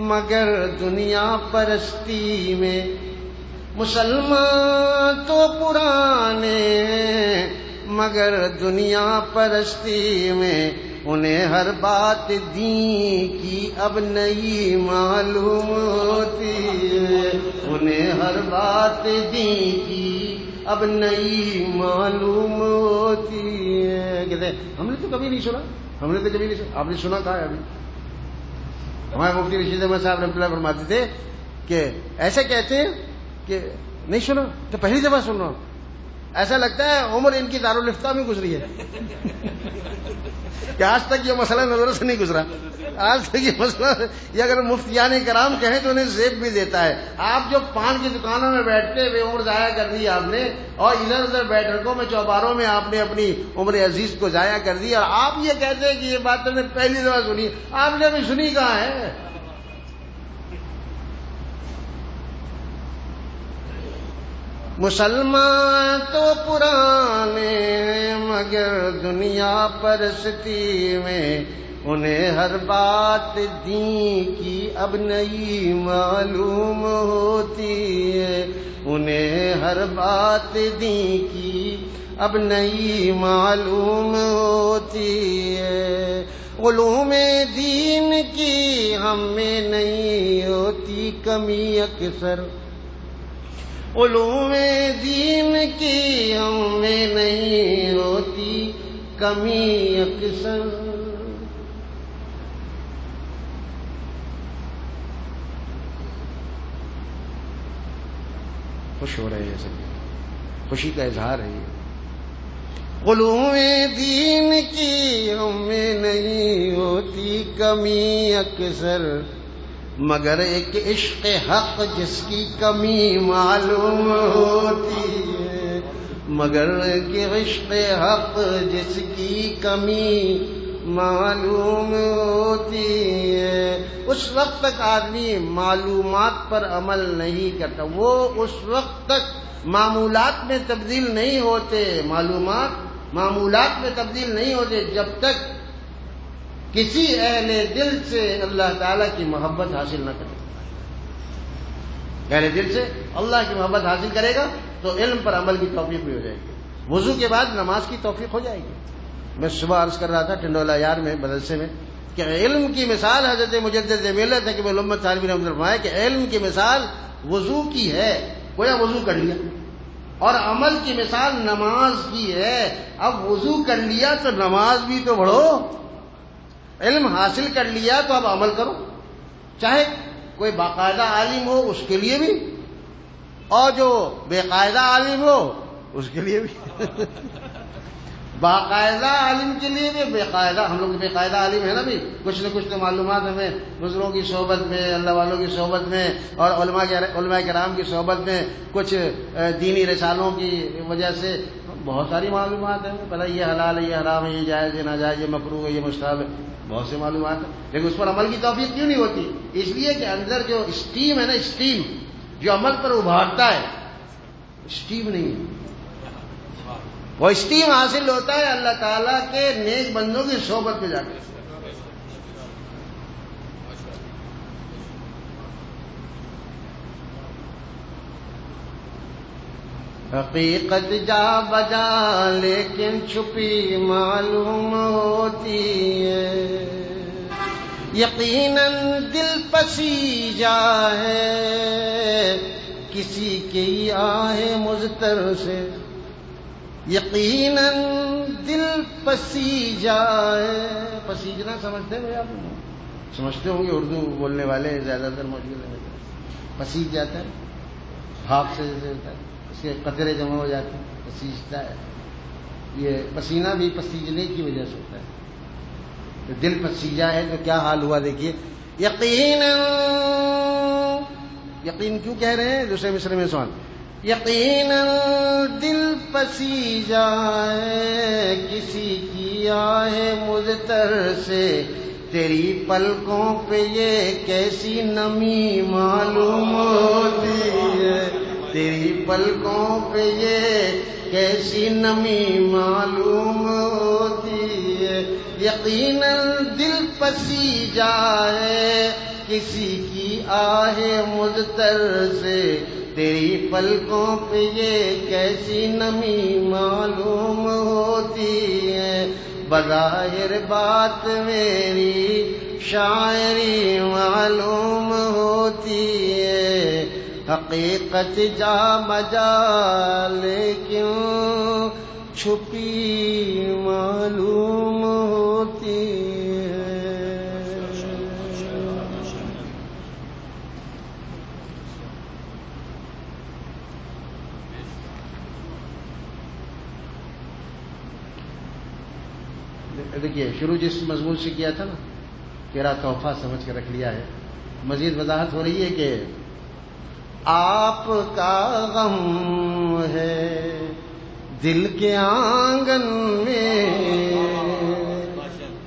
مگر دنیا پرستی میں. مسلمان تو پرانے ہیں مگر دنیا پرستی میں. انہیں ہر بات دین کی اب نئی معلوم ہوتی ہے. انہیں ہر بات دین کی اب نئی معلوم ہوتی ہے. کہتے ہیں ہم نے تو کبھی نہیں سنا، ہم نے تو کبھی نہیں سنا. آپ نے سنا کہا ہے ابھی؟ ہمارے مفتی رشید احمد صاحب رحمۃ اللہ فرماتے تھے کہ ایسے کہتے ہیں کہ نہیں سنا تو پہلی دفعہ سن رہا ہوں. ایسا لگتا ہے عمر ان کی دارالفتہ میں گزری ہے کہ آج تک یہ مسئلہ نظر سے نہیں گزرا. آج تک یہ مسئلہ، یہ اگر مفتیان کرام کہیں تو انہیں زیب بھی دیتا ہے. آپ جو پان کی دکانوں میں بیٹھتے ہوئے عمر ضائع کر دی آپ نے، اور ادھر ادھر بیٹھکوں میں چوباروں میں آپ نے اپنی عمر عزیز کو ضائع کر دی، اور آپ یہ کہتے ہیں کہ یہ بات تم نے پہلی دفعہ سنی. آپ نے ابھی سنی کہاں ہے؟ مسلمان تو پرانے ہیں مگر دنیا پرستی میں. انہیں ہر بات دین کی اب نئی معلوم ہوتی ہے. انہیں ہر بات دین کی اب نئی معلوم ہوتی ہے. علوم دین کی ہم میں نہیں ہوتی کمی اکثر. علوم دین کی ہم میں نہیں ہوتی کمی اکثر. خوش ہو رہے ہیں سب، خوشی کا اظہار ہے یہ. علوم دین کی ہم میں نہیں ہوتی کمی اکثر، مگر ایک عشق حق جس کی کمی معلوم ہوتی ہے. مگر ایک عشق حق جس کی کمی معلوم ہوتی ہے. اس وقت تک آدمی معلومات پر عمل نہیں کرتا، وہ اس وقت تک معمولات میں تبدیل نہیں ہوتے. معمولات میں تبدیل نہیں ہوتے جب تک کسی اہل دل سے اللہ تعالیٰ کی محبت حاصل نہ کرے. اہل دل سے اللہ کی محبت حاصل کرے گا تو علم پر عمل کی توفیق بھی ہو جائے گی. وضو کے بعد نماز کی توفیق ہو جائے گی. میں صبح عرض کر رہا تھا ٹنڈولا یار میں مدرسے میں کہ علم کی مثال حضرت مجدد ملت ہے کہ محمد صاحب نے فرمایا کہ علم کی مثال وضو کی ہے، گویا وضو کر لیا، اور عمل کی مثال نماز کی ہے. اب وضو کر لیا تو نماز بھی تو پڑھو، علم حاصل کر لیا تو اب عمل کرو. چاہے کوئی باقاعدہ عالم ہو اس کے لیے بھی، اور جو بے قاعدہ عالم ہو اس کے لیے بھی. باقاعدہ عالم کے لیے بھی باقاعدہ، ہم لوگ بے قاعدہ عالم ہیں نا بھی، کچھ نہ کچھ تو معلومات ہمیں بزرگوں کی صحبت میں، اللہ والوں کی صحبت میں اور علماء کرام کی صحبت میں، کچھ دینی رسالوں کی وجہ سے بہت ساری معلومات ہیں، پتہ یہ حلال ہے، یہ حرام ہے، یہ جائز ہے، ناجائز، یہ مکروہ ہے، یہ مستحب ہے، بہت سی معلومات ہیں، لیکن اس پر عمل کی توفیق کیوں نہیں ہوتی؟ اس لیے کہ اندر جو اسٹیم ہے نا، اسٹیم جو عمل پر ابھارتا ہے، اسٹیم نہیں ہے۔ وہ اسٹیم حاصل ہوتا ہے اللہ تعالیٰ کے نیک بندوں کی صحبت میں جا کے۔ حقیقت جا بجا لیکن چھپی معلوم ہوتی ہے، یقیناً دل پسیجا ہے کسی کی آہ مضطر سے، یقیناً دل پسیجا ہے۔ پسیجنا سمجھتے ہیں آپ؟ سمجھتے ہوں گے، اردو بولنے والے زیادہ تر موجود ہیں۔ پسیج جاتا ہے، بھاپ سے جیسے ہوتا ہے، اس کے قطرے جمع ہو جاتے ہیں، پسیجتا ہے۔ یہ پسینہ بھی پسیجنے کی وجہ سے ہوتا ہے۔ تو دل پسیجا ہے تو کیا حال ہوا دیکھیے، یقیناً، یقین کیوں کہہ رہے ہیں؟ دوسرے مصرے میں سوال، یقیناً دل پسیجا ہے کسی کی آہ مضطر سے، تیری پلکوں پہ یہ کیسی نمی معلوم ہوتی ہے، تیری پلکوں پہ یہ کیسی نمی معلوم ہوتی ہے، یقیناً دل پسیجا ہے کسی کی آہ مضطر سے، تیری پلکوں پہ یہ کیسی نمی معلوم ہوتی ہے، بظاہر بات میری شاعری معلوم ہوتی ہے، حقیقت جا بجا لیکن چھپی معلوم ہوتی ہے۔ دیکھیے شروع جس مضمون سے کیا تھا نا، تیرا تحفہ سمجھ کے رکھ لیا ہے، مزید وضاحت ہو رہی ہے کہ آپ کا غم ہے دل کے آنگن میں،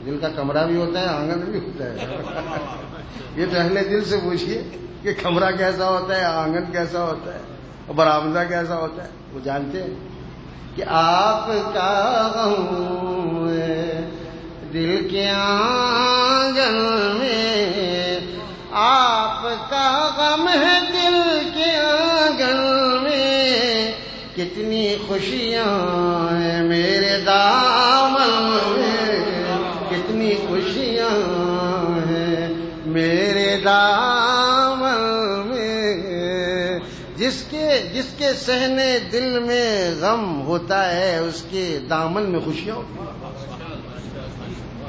دل کا کمرہ بھی ہوتا ہے، آنگن بھی ہوتا ہے۔ یہ تو اہل دل سے پوچھیے کہ کمرہ کیسا ہوتا ہے، آنگن کیسا ہوتا ہے، برآمدہ کیسا ہوتا ہے، وہ جانتے ہیں کہ آپ کا غم ہے دل کے آنگن میں، آپ کا غم ہے دل کے آنگن میں، کتنی خوشیاں ہیں میرے دامن میں، کتنی خوشیاں ہیں میرے دامن میں، جس کے صحنے دل میں غم ہوتا ہے اس کے دامن میں خوشیاں ہوتی ہیں،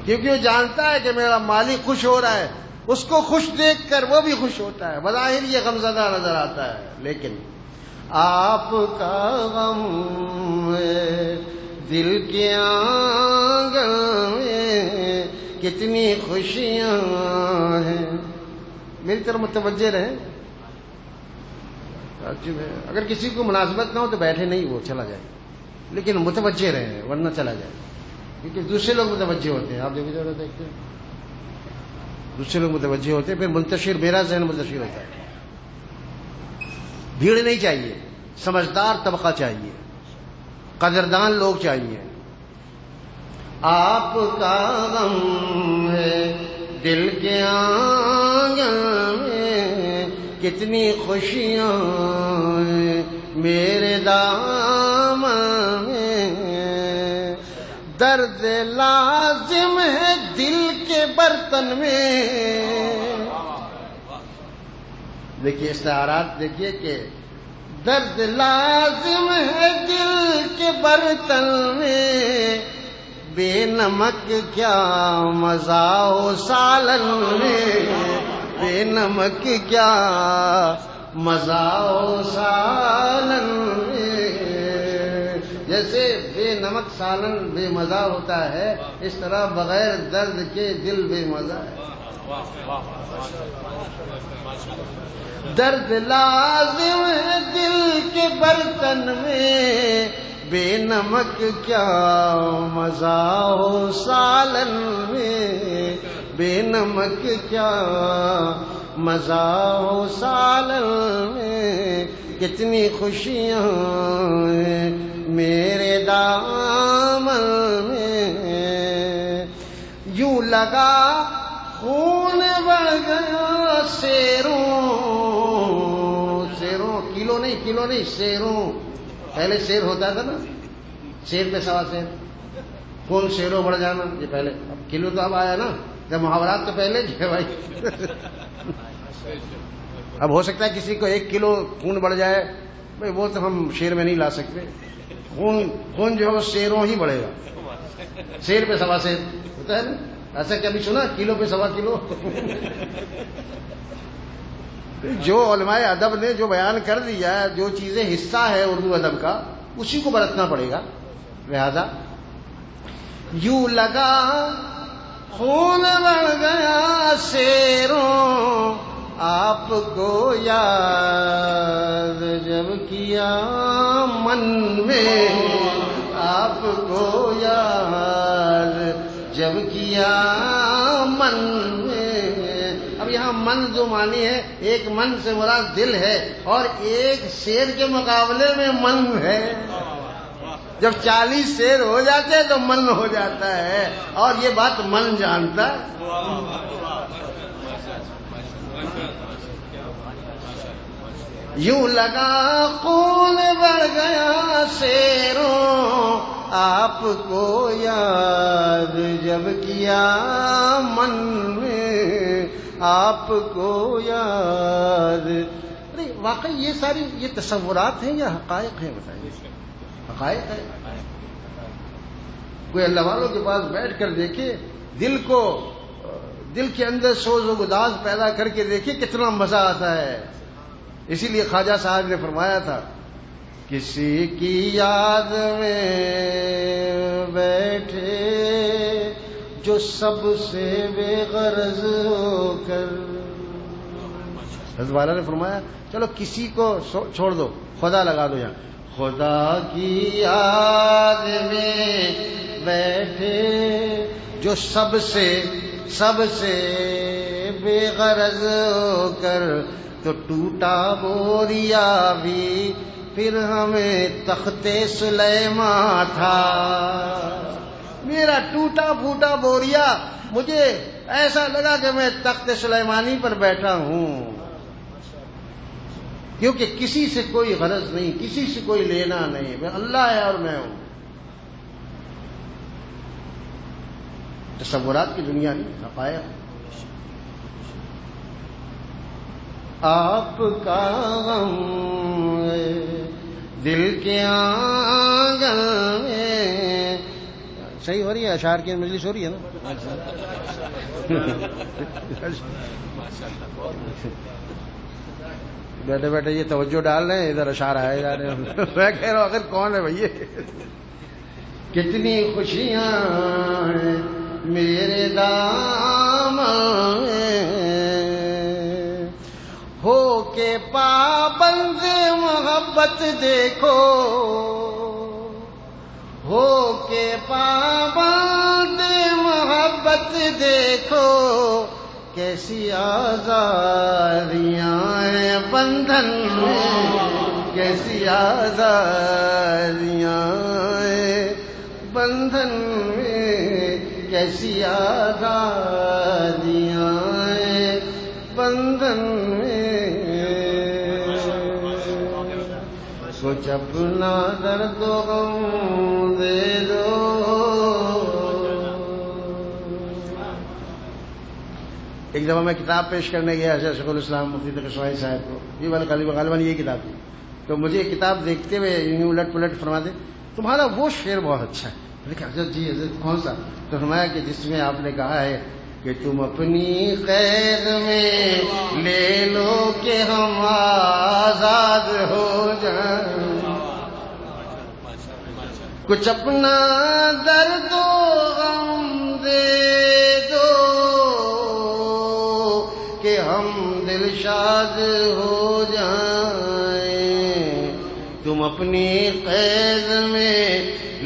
کیونکہ وہ جانتا ہے کہ میرا مالک خوش ہو رہا ہے، اس کو خوش دیکھ کر وہ بھی خوش ہوتا ہے، بظاہر یہ غمزدہ نظر آتا ہے، لیکن آپ کا غم ہے دل کے آنگن میں، کتنی خوشیاں ہیں۔ میری طرف متوجہ رہیں، اگر کسی کو مناسبت نہ ہو تو بیٹھے نہیں، وہ چلا جائے، لیکن متوجہ رہیں ورنہ چلا جائے، کیونکہ دوسرے لوگ متوجہ ہوتے ہیں، آپ جو بھی ضرورت دیکھتے ہیں دوسرے لوگ متوجہ ہوتے ہیں، پھر منتشر، میرا ذہن منتشر ہوتا ہے۔ بھیڑ نہیں چاہیے، سمجھدار طبقہ چاہیے، قدردان لوگ چاہیے۔ آپ کا غم ہے دل کے آنگن میں، کتنی خوشیاں ہیں میرے دامن میں، درد لازم ہے دل کے برتن میں۔ دیکھیے استعارات، دیکھیے کہ درد لازم ہے دل کے برتن میں، بے نمک کیا مزہ ہو سالن میں، بے نمک کیا مزہ ہو سالن میں، جیسے بے نمک سالن بے مزہ ہوتا ہے، اس طرح بغیر درد کے دل بے مزہ ہے۔ درد لازم ہے دل کے برتن میں، بے نمک کیا مزہ ہو سالن میں، بے نمک کیا مزہ ہو سالن میں، کتنی خوشیاں ہیں میرے دامن میں، یوں لگا خون بڑھ گیا سیروں، کلو نہیں سیروں، پہلے شیر ہوتا تھا نا، شیر پہ سوا شیر، خون شیروں بڑھ جانا، یہ پہلے، اب کلو تو اب آیا نا، جب محاورات تو پہلے جو ہے بھائی۔ اب ہو سکتا ہے کسی کو 1 کلو خون بڑھ جائے، بھائی وہ تو ہم شیر میں نہیں لا سکتے، خون جو ہے وہ شیروں ہی بڑھے گا، شیر پہ سوا شیر ہوتا ہے نا، ایسا کبھی سنا کلو پہ سوا کلو؟ جو علماء ادب نے جو بیان کر دیا ہے، جو چیزیں حصہ ہے اردو ادب کا، اسی کو برتنا پڑے گا۔ لہذا یوں لگا خون بڑھ گیا شیروں، آپ کو یاد جب کیا من میں، آپ کو یاد جب کیا من میں۔ اب یہاں من جو معنی ہے، ایک من سے مراد دل ہے، اور ایک شیر کے مقابلے میں من ہے۔ جب 40 شیر ہو جاتے ہیں تو من ہو جاتا ہے، اور یہ بات من جانتا ہے۔ یوں لگا خون بڑھ گیا شیروں، آپ کو یاد جب کیا من میں، آپ کو یاد۔ ارے واقعی یہ ساری یہ تصورات ہیں یا حقائق ہیں؟ بتائیے، حقائق ہے۔ کوئی اللہ والوں کے پاس بیٹھ کر دیکھے، دل کے اندر سوز و گداز پیدا کر کے دیکھے، کتنا مزہ آتا ہے۔ اسی لیے خواجہ صاحب نے فرمایا تھا، کسی کی یاد میں بیٹھے جو سب سے بے غرض ہو کر۔ حضرت والا نے فرمایا چلو کسی کو چھوڑ دو، خدا لگا دو یہاں، خدا کی یاد میں بیٹھے جو سب سے بے غرض ہو کر، تو ٹوٹا بوریا بھی پھر ہمیں تخت سلیمان تھا۔ میرا ٹوٹا پھوٹا بوریا مجھے ایسا لگا کہ میں تخت سلیمانی پر بیٹھا ہوں، کیونکہ کسی سے کوئی غرض نہیں، کسی سے کوئی لینا نہیں، میں اللہ ہے اور میں ہوں۔ تصورات کی دنیا نہیں، حقائق۔ آپ کا غم دل کے آنگن میں، صحیح ہو رہی ہے؟ اشعار کی مجلس ہو رہی ہے نا؟ بیٹھے بیٹھے یہ توجہ ڈال رہے ہیں، ادھر اشعار آئے جا رہے ہیں۔ میں کہہ رہا ہوں آخر کون ہے بھائی؟ کتنی خوشیاں ہیں میرے دامن میں، ہو کے پابند محبت دیکھو، ہو کے پابند محبت دیکھو، کیسی آزادیاں ہیں بندھن میں، کیسی آزادیاں ہیں بندھن میں، کیسی آزادیاں ہیں بندھن میں۔ کچھ اپنا درد و غم دے دو۔ ایک دفعہ میں کتاب پیش کرنے گیا حضرت شیخ الاسلام مفتی تقی اسماعیل صاحب کو، یہ والی غالباً یہ کتاب تھی، تو مجھے یہ کتاب دیکھتے ہوئے یوں الٹ پلٹ فرماتے تمہارا وہ شعر بہت اچھا ہے۔ میں نے کہا حضرت جی حضرت کون سا؟ تو فرمایا کہ جس میں آپ نے کہا ہے کہ تم اپنی قید میں لے لو کہ ہم آزاد ہو جائیں۔ کچھ اپنا درد و غم دے دو کہ ہم دل شاد ہو جائیں، تم اپنی قید میں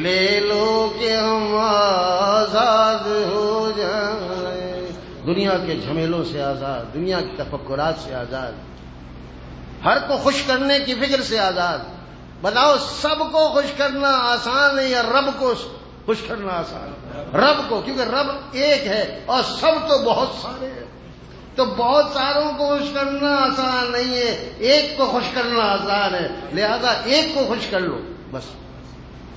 لے لو کہ ہم آزاد ہو جائیں، دنیا کے جھمیلوں سے آزاد، دنیا کی تفکرات سے آزاد، ہر کو خوش کرنے کی فکر سے آزاد۔ بتاؤ سب کو خوش کرنا آسان ہے یا رب کو خوش کرنا آسان ہے؟ رب کو، کیونکہ رب ایک ہے اور سب تو بہت سارے ہیں، تو بہت ساروں کو خوش کرنا آسان نہیں ہے، ایک کو خوش کرنا آسان ہے، لہذا ایک کو خوش کر لو بس۔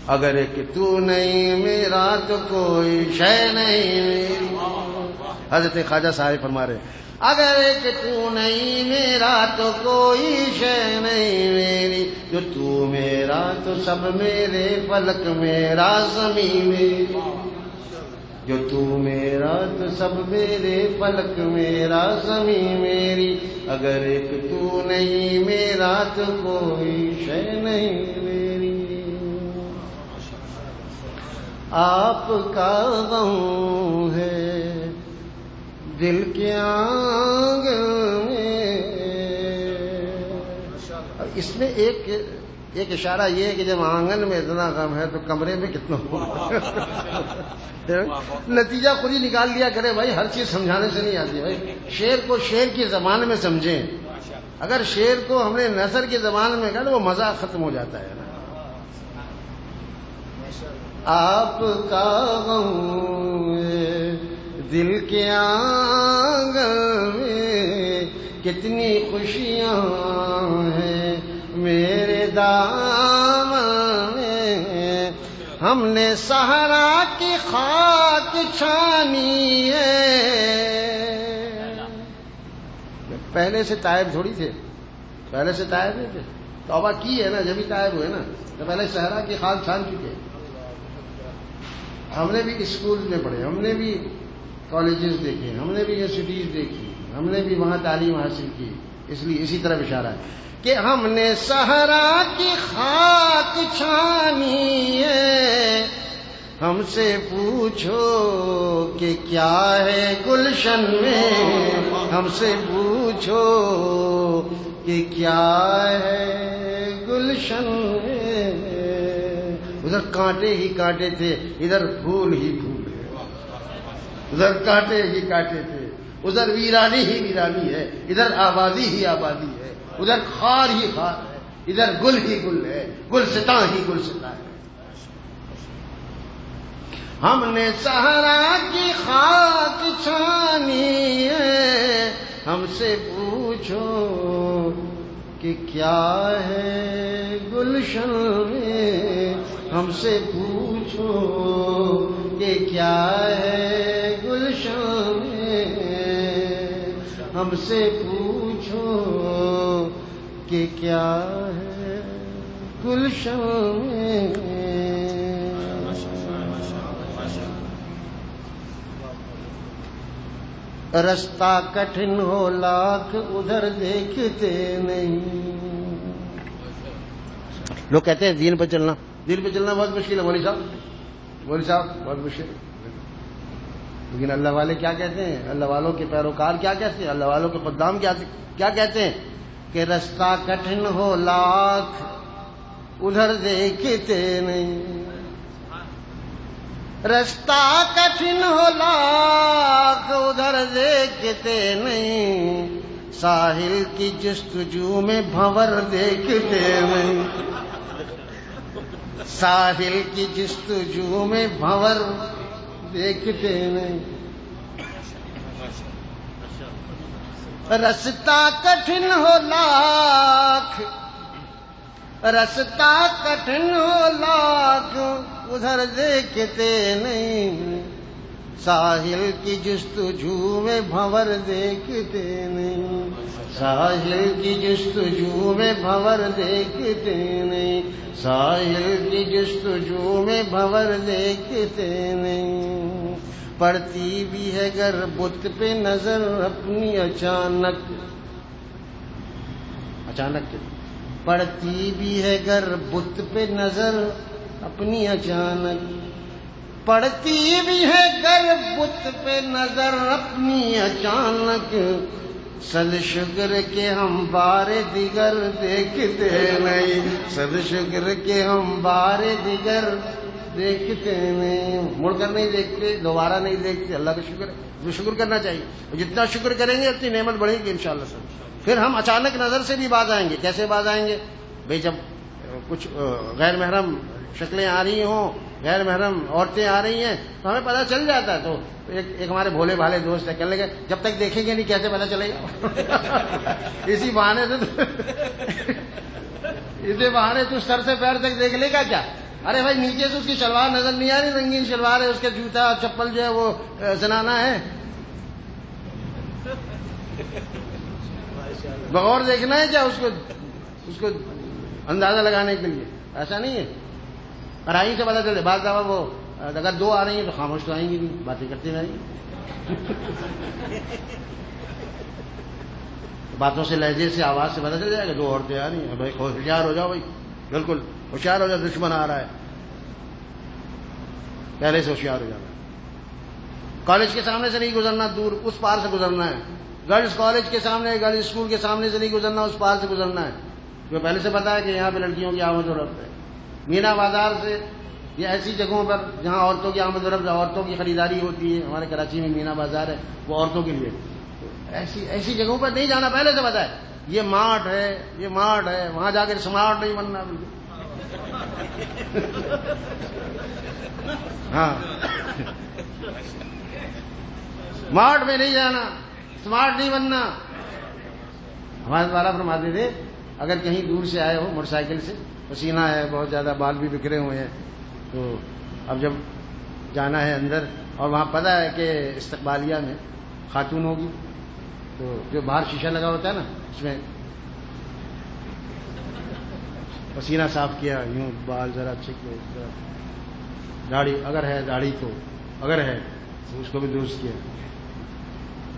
اگر ایک تو نہیں میرا تو کوئی شے نہیں میری، حضرت خواجہ صاحب فرما رہے ہیں اگر ایک تو نہیں میرا تو کوئی شے نہیں میری، جو تو میرا تو سب میرے، فلک میرا زمین میری، جو تو میرا تو سب میرے، فلک میرا زمین میری، اگر ایک تو نہیں میرا تو کوئی شے نہیں میری۔ آپ کا غم ہے دل کے آنگن میں، اس میں ایک اشارہ یہ ہے کہ جب آنگن میں اتنا غم ہے تو کمرے میں کتنا نتیجہ خود ہی نکال لیا کرے بھائی، ہر چیز سمجھانے سے نہیں آتی بھائی، شعر کو شعر کی زبان میں سمجھیں، اگر شعر کو ہم نے نثر کی زبان میں کہا تو وہ مزہ ختم ہو جاتا ہے نا۔ آپ کا غم دل کے آنگن میں، کتنی خوشیاں ہیں میرے دامن میں، ہم نے صحرا کی خاک چھانی ہے۔ پہلے سے تائب تھوڑی تھے، پہلے سے تائب نہیں تھے، توبہ کی ہے نا جبھی تائب ہوئے نا، تو پہلے صحرا کی خاک چھان چکے۔ ہم نے بھی اسکول میں پڑھے، ہم نے بھی کالجز دیکھے، ہم نے بھی یونیورسٹیز دیکھی، ہم نے بھی وہاں تعلیم حاصل کی، اس لیے اسی طرح اشارہ ہے کہ ہم نے صحرا کی خاک چھانی ہے، ہم سے پوچھو کہ کیا ہے گلشن میں، ہم سے پوچھو کہ کیا ہے گلشن میں، ادھر کانٹے ہی کانٹے تھے، ادھر پھول ہی پھول ہے، ادھر کانٹے ہی کانٹے تھے، ادھر ویرانی ہی ویرانی ہے، ادھر آبادی ہی آبادی ہے، ادھر خار ہی خار ہے، ادھر گل ہی گل ہے، گلستاں ہی گلستاں ہے۔ ہم نے صحرا کی خاک چھانی ہے، ہم سے پوچھو کہ کیا ہے گلشن میں، ہم سے پوچھو کہ کیا ہے گلشن میں، ہم سے پوچھو کہ کیا ہے گلشن میں۔ رستہ کٹھن ہو لاکھ ادھر دیکھتے نہیں، لوگ کہتے ہیں دین پہ چلنا، دین پہ چلنا بہت مشکل ہے مولوی صاحب بہت مشکل ہے، لیکن اللہ والے کیا کہتے ہیں، اللہ والوں کے پیروکار کیا کہتے ہیں، اللہ والوں کے خدام کیا کہتے ہیں کہ رستہ کٹھن ہو لاکھ ادھر دیکھتے نہیں، رستہ کٹھن ہو لاکھ ادھر دیکھتے نہیں، ساحل کی جستجو میں بھنور دیکھتے نہیں، ساحل کی جستجو میں بھنور دیکھتے نہیں، رستہ کٹھن ہو لاکھ، رستہ کٹھن ہو لاکھ ادھر دیکھتے نہیں، ساحل کی جستجو میں بھنور دیکھتے نہیں، ساحل کی جستجو میں بھنور دیکھتے نہیں، ساحل کی جستجو میں بھنور دیکھتے نہیں، پڑتی بھی ہے گر بت پہ نظر اپنی اچانک پڑتی بھی ہے گر بت پہ نظر اپنی اچانک، پڑتی بھی ہے گر بت پہ نظر اپنی اچانک، صد شکر کہ ہم بار دیگر دیکھتے نہیں، صد شکر کہ ہم بار دیگر دیکھتے نہیں، مڑ کر نہیں دیکھتے، دوبارہ نہیں دیکھتے، اللہ کا شکر ہے، جو شکر کرنا چاہیے، جتنا شکر کریں گے اتنی نعمت بڑھے گی انشاءاللہ سب۔ پھر ہم اچانک نظر سے بھی باز آئیں گے، کیسے باز آئیں گے بھئی؟ جب کچھ غیر محرم شکلیں آ رہی ہوں، غیر محرم عورتیں آ رہی ہیں تو ہمیں پتہ چل جاتا ہے، تو ایک ہمارے بھولے بھالے دوست ہے، کہنے لگے جب تک دیکھیں گے نہیں کیسے پتہ چلے گا؟ اسی بہانے تو سر سے پیر تک دیکھ لے گا کیا؟ ارے بھائی نیچے سے اس کی شلوار نظر نہیں آ رہی، رنگین شلوار ہے، اس کے جوتا اور چپل جو ہے وہ زنانہ ہے، بغور دیکھنا ہے کیا اس کو اندازہ لگانے کے لیے؟ ایسا نہیں ہے، کڑائی سے پتہ چلے۔ بعض دفعہ وہ اگر دو آ رہی ہیں تو خاموش تو آئیں گی نہیں، باتیں کرتی رہیں گی، باتوں سے، لہجے سے، آواز سے پتہ چل جائے گا دو عورتیں آ رہی ہیں، بھائی ہوشیار ہو جاؤ، بھائی بالکل ہوشیار ہو جاؤ، دشمن آ رہا ہے، پہلے سے ہوشیار ہو جانا۔ کالج کے سامنے سے نہیں گزرنا، دور اس پار سے گزرنا ہے، گرلز کالج کے سامنے، گرلز اسکول کے سامنے سے نہیں گزرنا، اس پار سے گزرنا ہے، جو پہلے سے پتا ہے کہ یہاں پہ لڑکیوں کی آمد و رفت ہے۔ مینا بازار سے یا ایسی جگہوں پر جہاں عورتوں کی آمد و رفت، عورتوں کی خریداری ہوتی ہے، ہمارے کراچی میں مینا بازار ہے وہ عورتوں کے لیے، ایسی جگہوں پر نہیں جانا، پہلے سے پتا ہے یہ مارٹ ہے، یہ مارٹ ہے، وہاں جا کے اسمارٹ نہیں بننا، ہاں مارٹ میں نہیں جانا، اسمارٹ نہیں بننا۔ ہمارے والا فرماتے تھے اگر کہیں دور سے آئے ہو موٹر سائیکل سے، پسینہ ہے بہت زیادہ، بال بھی بکھرے ہوئے ہیں، تو اب جب جانا ہے اندر اور وہاں پتہ ہے کہ استقبالیہ میں خاتون ہوگی، تو جو باہر شیشہ لگا ہوتا ہے نا اس میں پسینہ صاف کیا، یوں بال ذرا اچھے کیے، داڑھی اگر ہے، داڑھی تو اگر ہے تو اس کو بھی درست کیا۔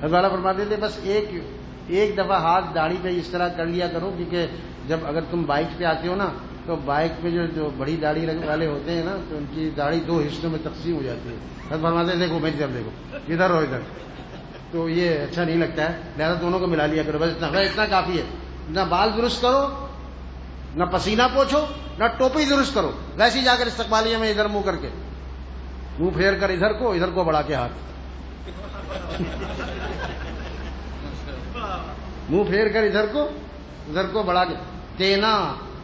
حضرت والا فرماتے تھے بس ایک دفعہ ہاتھ داڑھی پہ اس طرح کر لیا کرو، کیونکہ جب اگر تم بائک پہ آتے ہو نا تو بائک پہ جو بڑی داڑھی والے ہوتے ہیں نا تو ان کی داڑھی دو حصوں میں تقسیم ہو جاتی ہے۔ حضرت فرماتے دیکھو میری طرف دیکھو، ادھر ہو ادھر، تو یہ اچھا نہیں لگتا ہے، لہٰذا دونوں کو ملا لیا کرو، بس اتنا کافی ہے، نہ بال درست کرو، نہ پسینہ پوچھو، نہ ٹوپی درست کرو، ویسے ہی جا کر استقبالیہ میں ادھر منہ کر کے، منہ پھیر کر ادھر کو بڑھا کے ہاتھ، منہ پھیر کر ادھر کو بڑھا کے،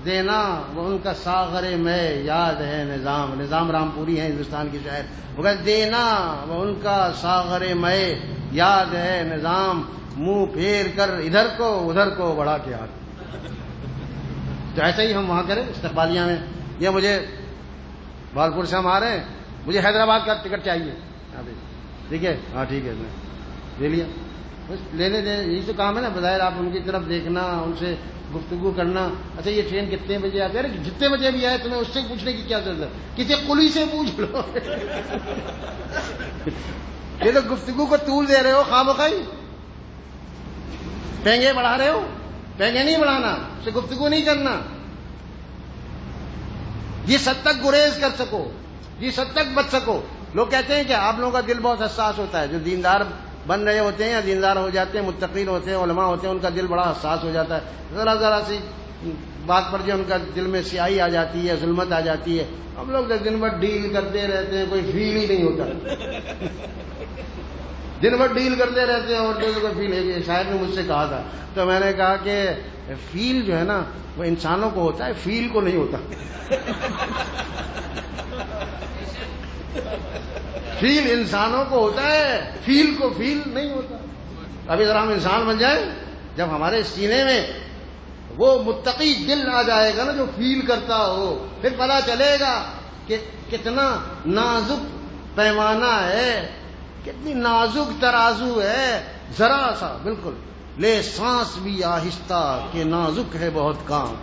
دینا وہ ان کا ساغر میں یاد ہے نظام رامپوری ہے ہندوستان کی شاعر، وہ کہتے دینا وہ ان کا ساغر میں یاد ہے نظام، منہ پھیر کر ادھر کو بڑھا کے ہاتھ۔ تو ایسا ہی ہم وہاں کریں استقبالیہ میں، یہ مجھے بھالپور سے ہم آ رہے ہیں، مجھے حیدرآباد کا ٹکٹ چاہیے، ٹھیک ہے، ہاں ٹھیک ہے، میں لے لیا، بس لینے دیں، یہی تو کام ہے نا، بظاہر آپ ان کی طرف دیکھنا، ان سے گفتگو کرنا، اچھا یہ ٹرین کتنے بجے آتی ہے، جتنے بجے بھی آئے تمہیں اس سے پوچھنے کی کیا ضرورت ہے، کسی قلی سے پوچھ لو، یہ تو گفتگو کو طول دے رہے ہو خواہ پینگے بڑھا رہے ہو، پینگے نہیں بڑھانا، اس سے گفتگو نہیں کرنا، جس حد تک گریز کر سکو، جس حد تک بچ سکو۔ لوگ کہتے ہیں کہ آپ لوگوں کا دل بہت حساس ہوتا ہے، جو دیندار بن رہے ہوتے ہیں یا دیندار ہو جاتے ہیں، متقین ہوتے ہیں، علماء ہوتے ہیں، ان کا دل بڑا حساس ہو جاتا ہے، ذرا سی بات پر جو ان کا دل میں سیاہی آ جاتی ہے، ظلمت آ جاتی ہے۔ ہم لوگ دن بھر ڈیل کرتے رہتے ہیں، کوئی فیل ہی نہیں ہوتا، دن بھر ڈیل کرتے رہتے ہیں اور کوئی فیل ہے۔ شاعر نے مجھ سے کہا تھا، تو میں نے کہا کہ فیل جو ہے نا وہ انسانوں کو ہوتا ہے، فیل کو نہیں ہوتا، فیل انسانوں کو ہوتا ہے، فیل کو فیل نہیں ہوتا۔ ابھی ذرا ہم انسان بن جائیں، جب ہمارے سینے میں وہ متقی دل آ جائے گا نا جو فیل کرتا ہو، پھر پتہ چلے گا کہ کتنا نازک پیمانہ ہے، کتنی نازک ترازو ہے، ذرا سا بالکل لے سانس بھی آہستہ کہ نازک ہے بہت کام۔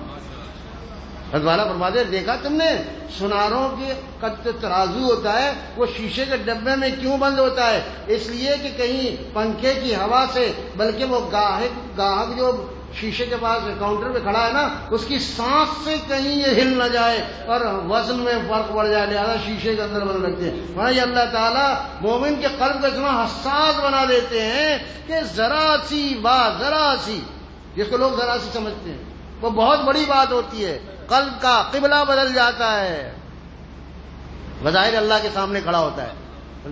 حضرت والا فرماتے دیکھا تم نے سناروں کے قد ترازو ہوتا ہے، وہ شیشے کے ڈبے میں کیوں بند ہوتا ہے؟ اس لیے کہ کہیں پنکھے کی ہوا سے، بلکہ وہ گاہک جو شیشے کے پاس کاؤنٹر پہ کھڑا ہے نا، اس کی سانس سے کہیں یہ ہل نہ جائے اور وزن میں فرق پڑ جائے، لہٰذا شیشے کے اندر بند رکھتے ہیں۔ بھائی اللہ تعالیٰ مومن کے قلب کو اتنا حساس بنا دیتے ہیں کہ ذرا سی بات، ذرا سی، جس کو لوگ ذرا سی سمجھتے ہیں، وہ بہت بڑی بات ہوتی ہے، قلب کا قبلہ بدل جاتا ہے۔ بظاہر اللہ کے سامنے کھڑا ہوتا ہے،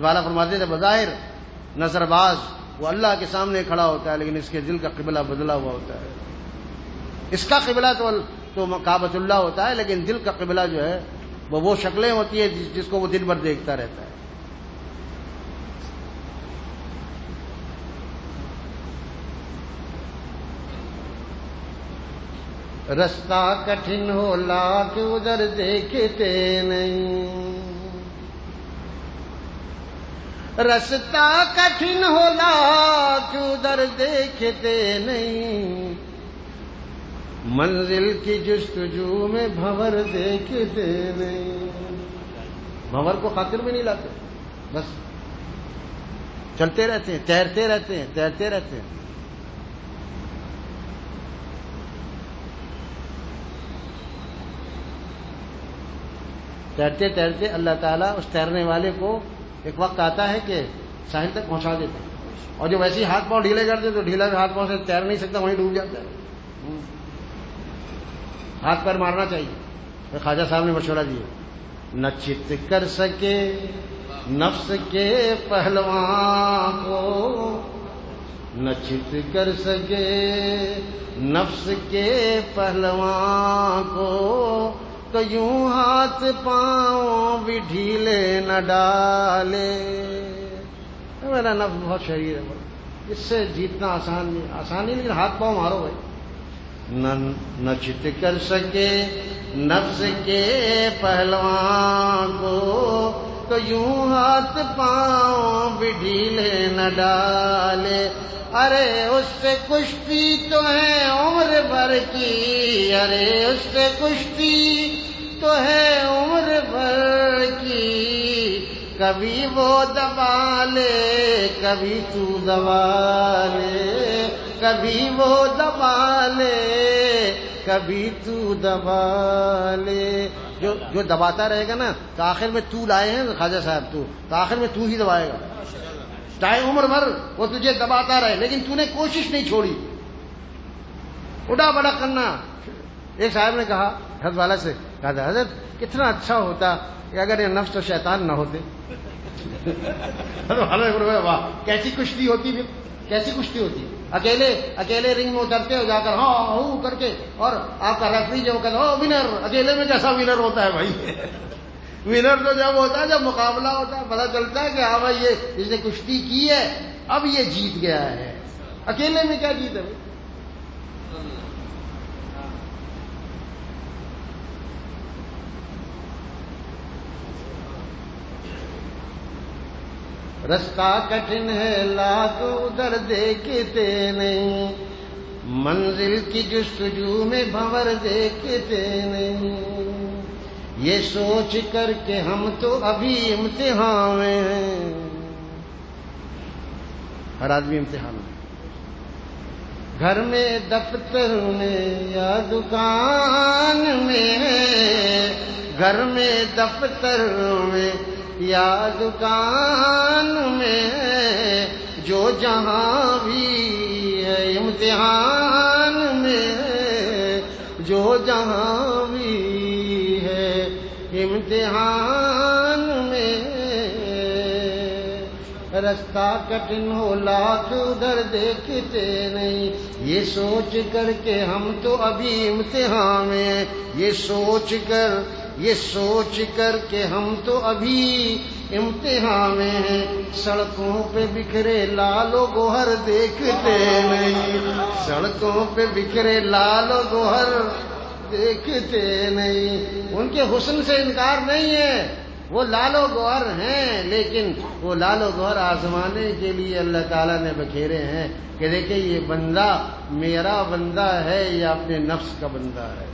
والا فرماتے تھے بظاہر نظر باز وہ اللہ کے سامنے کھڑا ہوتا ہے، لیکن اس کے دل کا قبلہ بدلا ہوا ہوتا ہے۔ اس کا قبلہ تو کعبۃ اللہ ہوتا ہے، لیکن دل کا قبلہ جو ہے وہ شکلیں ہوتی ہے جس کو وہ دن بھر دیکھتا رہتا ہے۔ رستہ کٹھن ہو لاکھ ادھر دیکھتے نہیں، رستہ کٹھن ہو لاکھ ادھر دیکھتے نہیں، منزل کی جستجو میں بھنور دیکھتے نہیں۔ بھنور کو خاطر میں نہیں لاتے، بس چلتے رہتے ہیں، تیرتے رہتے ہیں، تیرتے رہتے ہیں۔ تیرتے تیرتے اللہ تعالیٰ اس تیرنے والے کو ایک وقت آتا ہے کہ ساحل تک پہنچا دیتے ہیں، اور جو ویسے ہی ہاتھ پاؤں ڈھیلے کرتے تو ڈھیلا ہاتھ پاؤں سے تیر نہیں سکتا، وہیں ڈوب جاتا ہے۔ ہاتھ پیر مارنا چاہیے۔ خواجہ صاحب نے مشورہ دیا، نہ چت کر سکے نفس کے پہلوان کو، نہ چت کر سکے نفس کے پہلوان کو، تو یوں ہاتھ پاؤں بھی ڈھیلے نہ ڈالے۔ میرا نفس بہت شریر ہے، اس سے جیتنا آسان نہیں، آسان نہیں، لیکن ہاتھ پاؤں مارو بھائی۔ نہ چت کر سکے نفس کے پہلوان کو، تو یوں ہاتھ پاؤں بھی ڈھیلے نہ ڈالے۔ ارے اس سے کشتی تو ہے عمر بھر کی، ارے اس سے کشتی تو ہے عمر بھر کی، کبھی وہ دبا لے کبھی تو دبا لے، کبھی وہ دبا لے کبھی تو دبا لے۔ جو دباتا رہے گا نا تو آخر میں تو لائے ہیں خواجہ صاحب، تو آخر میں تو ہی دبائے گا، چاہے عمر بھر وہ تجھے دباتا رہے، لیکن تو نے کوشش نہیں چھوڑی، اڑا بڑا کرنا۔ ایک صاحب نے کہا حضرت والا سے، کہا تھا حضرت کتنا اچھا ہوتا کہ اگر یہ نفس و شیطان نہ ہوتے۔ واہ کیسی کشتی ہوتی، پھر کیسی کشتی ہوتی، اکیلے رنگ میں اترتے ہو جا کر ہاں کر کے، اور آپ کا ریفری جو کہتا ہے ونر، اکیلے میں کیسا ونر ہوتا ہے بھائی؟ ونر تو جب ہوتا ہے جب مقابلہ ہوتا ہے، پتہ چلتا ہے کہ ہاں بھائی یہ جس نے کشتی کی ہے اب یہ جیت گیا ہے، اکیلے میں کیا جیت ہے بھائی؟ رستہ کٹھن ہے لاکھ ادھر دیکھتے نہیں، منزل کی جستجو میں بھنور دیکھتے نہیں، یہ سوچ کر کہ ہم تو ابھی امتحان میں ہیں۔ ہر آدمی امتحان میں، گھر میں دفتر میں یا دکان میں، گھر میں دفتر میں یا دکان میں، جو جہاں بھی ہے امتحان میں، جو جہاں بھی ہے امتحان میں، رستہ کٹھن ہو لاکھ ادھر دیکھتے نہیں، یہ سوچ کر کہ ہم تو ابھی امتحان میں، یہ سوچ کر کہ ہم تو ابھی امتحان میں ہیں، سڑکوں پہ بکھرے لال و گوہر دیکھتے نہیں، سڑکوں پہ بکھرے لال و گوہر دیکھتے نہیں۔ ان کے حسن سے انکار نہیں ہے، وہ لال و گوہر ہیں، لیکن وہ لال و گوہر آزمانے کے لیے اللہ تعالیٰ نے بکھیرے ہیں کہ دیکھیں یہ بندہ میرا بندہ ہے یا اپنے نفس کا بندہ ہے،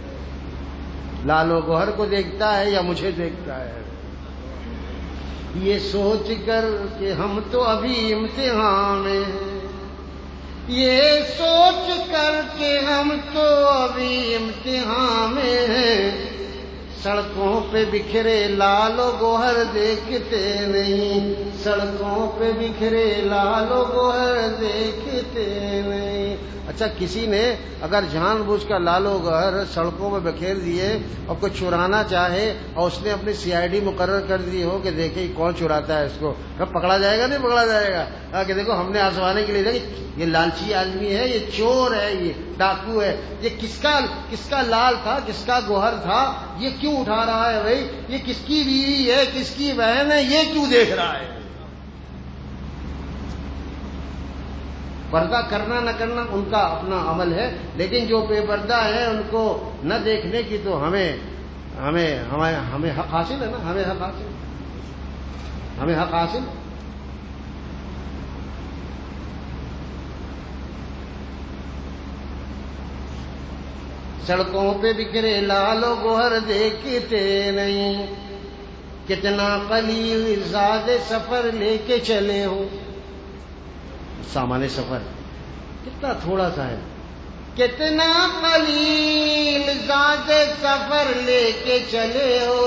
لال و گوہر کو دیکھتا ہے یا مجھے دیکھتا ہے۔ یہ سوچ کر کہ ہم تو ابھی امتحان میں ہیں، یہ سوچ کر کہ ہم تو ابھی امتحان میں ہیں، سڑکوں پہ بکھرے لال و گوہر دیکھتے نہیں، سڑکوں پہ بکھرے لال و گوہر دیکھتے نہیں۔ اچھا، کسی نے اگر جان بوجھ کر لال و گوہر سڑکوں میں بکھیر دیے اور کوئی چرانا چاہے اور اس نے اپنی سی آئی ڈی مقرر کر دی ہو کہ دیکھیں کون چراتا ہے اس کو، کب پکڑا جائے گا؟ نہیں پکڑا جائے گا کہ دیکھو ہم نے آزمانے کے لیے دیکھیں یہ لالچی آدمی ہے، یہ چور ہے، یہ ڈاکو ہے، یہ کس کا لال تھا، کس کا گوہر تھا، یہ کیوں اٹھا رہا ہے بھائی، یہ کس کی بیوی ہے، کس کی بہن ہے، یہ کیوں دیکھ رہا ہے؟ پردہ کرنا نہ کرنا ان کا اپنا عمل ہے، لیکن جو بے پردہ ہے ان کو نہ دیکھنے کی تو ہمیں حق حاصل ہے نا، ہمیں حق حاصل۔ سڑکوں پہ بکھرے لال و گوہر دیکھتے نہیں، کتنا قلیل زاد سفر لے کے چلے ہو، سامان سفر کتنا تھوڑا سا ہے، کتنا قلیل زاد سفر لے کے چلے ہو،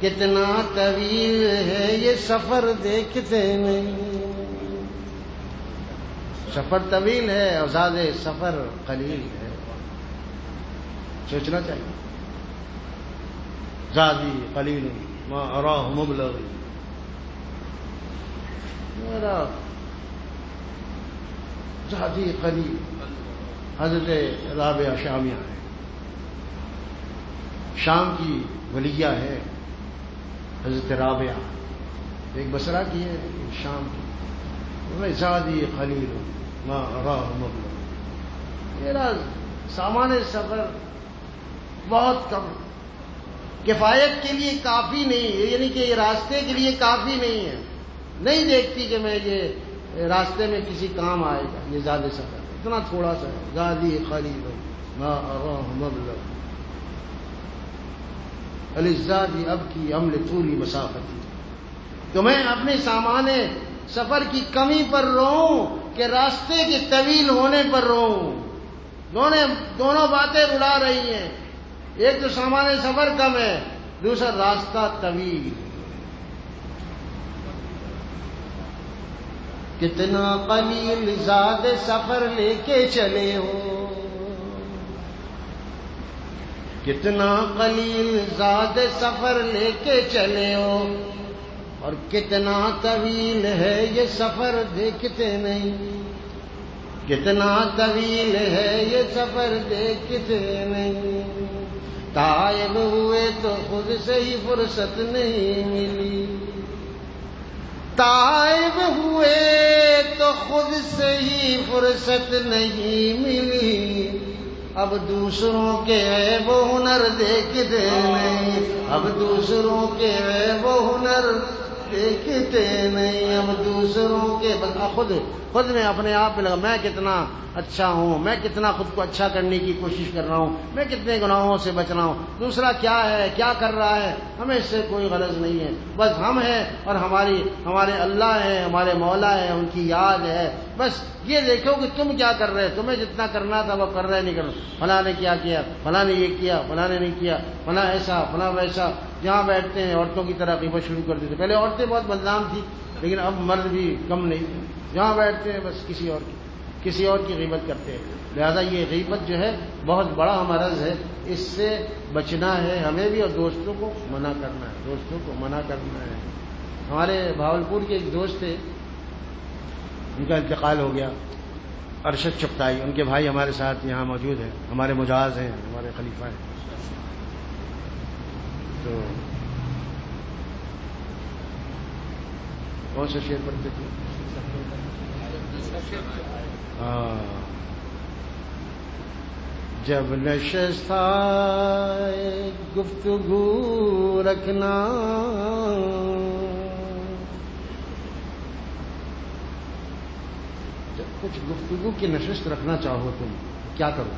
کتنا طویل ہے یہ سفر دیکھتے نہیں۔ سفر طویل ہے اور زاد سفر قلیل ہے، سوچنا چاہیے۔ زادی قلیل ما اراہ مبلغ، میرا زادی قلیل۔ حضرت رابعہ شامیہ ہے، شام کی ولیہ ہے حضرت رابعہ، ایک بصرہ کی ہے ایک شام کی۔ زادی قلیل ما اراہ مبلغ، میرا سامان سفر بہت کم، کفایت کے لیے کافی نہیں ہے، یعنی کہ یہ راستے کے لیے کافی نہیں ہے، نہیں دیکھتی کہ میں یہ راستے میں کسی کام آئے گا، یہ زیادہ سفر اتنا تھوڑا سا ہے۔ زادی قلیل ما اراہ مبلغ، الزادی اب کی عمل طولی مسافتی، تو میں اپنے سامان سفر کی کمی پر روؤں کہ راستے کے طویل ہونے پر روؤں؟ دونوں باتیں رلا رہی ہیں، ایک تو سامان سفر کم ہے، دوسرا راستہ طویل۔ کتنا قلیل زاد سفر لے کے چلے ہو، کتنا قلیل زاد سفر لے کے چلے ہو، اور کتنا طویل ہے یہ سفر دیکھتے نہیں، کتنا طویل ہے یہ سفر دیکھتے نہیں۔ تائب ہوئے تو خود سے ہی فرصت نہیں ملی، تائب ہوئے تو خود سے ہی فرصت نہیں ملی، اب دوسروں کے عیب و ہنر دیکھتے نہیں، اب دوسروں کے عیب و ہنر دیکھتے نہیں، اب دوسروں کے خود میں اپنے آپ پہ لگا میں کتنا اچھا ہوں، میں کتنا خود کو اچھا کرنے کی کوشش کر رہا ہوں، میں کتنے گناہوں سے بچ رہا ہوں، دوسرا کیا ہے کیا کر رہا ہے ہمیں اس سے کوئی غرض نہیں ہے، بس ہم ہیں اور ہمارے اللہ ہیں، ہمارے مولا ہیں، ان کی یاد ہے، بس یہ دیکھو کہ تم کیا کر رہے، تمہیں جتنا کرنا تھا وہ کر رہے نہیں کر رہے، فلاں نے کیا کیا، فلاں نے یہ کیا، فلاں نے نہیں کیا، فلاں ایسا فلاں ویسا۔ جہاں بیٹھتے ہیں عورتوں کی طرح غیبت شروع کر دیتے، پہلے عورتیں بہت بدنام تھی لیکن اب مرد بھی کم نہیں تھے، جہاں بیٹھتے ہیں بس کسی اور کی غیبت کرتے ہیں۔ لہذا یہ غیبت جو ہے بہت بڑا مرض ہے، اس سے بچنا ہے ہمیں بھی اور دوستوں کو منع کرنا ہے، ہمارے بھاولپور کے ایک دوست تھے، ان کا انتقال ہو گیا، ارشد چپتائی، ان کے بھائی ہمارے ساتھ یہاں موجود ہیں، ہمارے مجاز ہیں، ہمارے خلیفہ ہیں۔ تو کون سا شعر پڑھتے تھے؟ جب نشستہ گفتگو رکھنا، جب کچھ گفتگو کی نشست رکھنا چاہو تم کیا کرو؟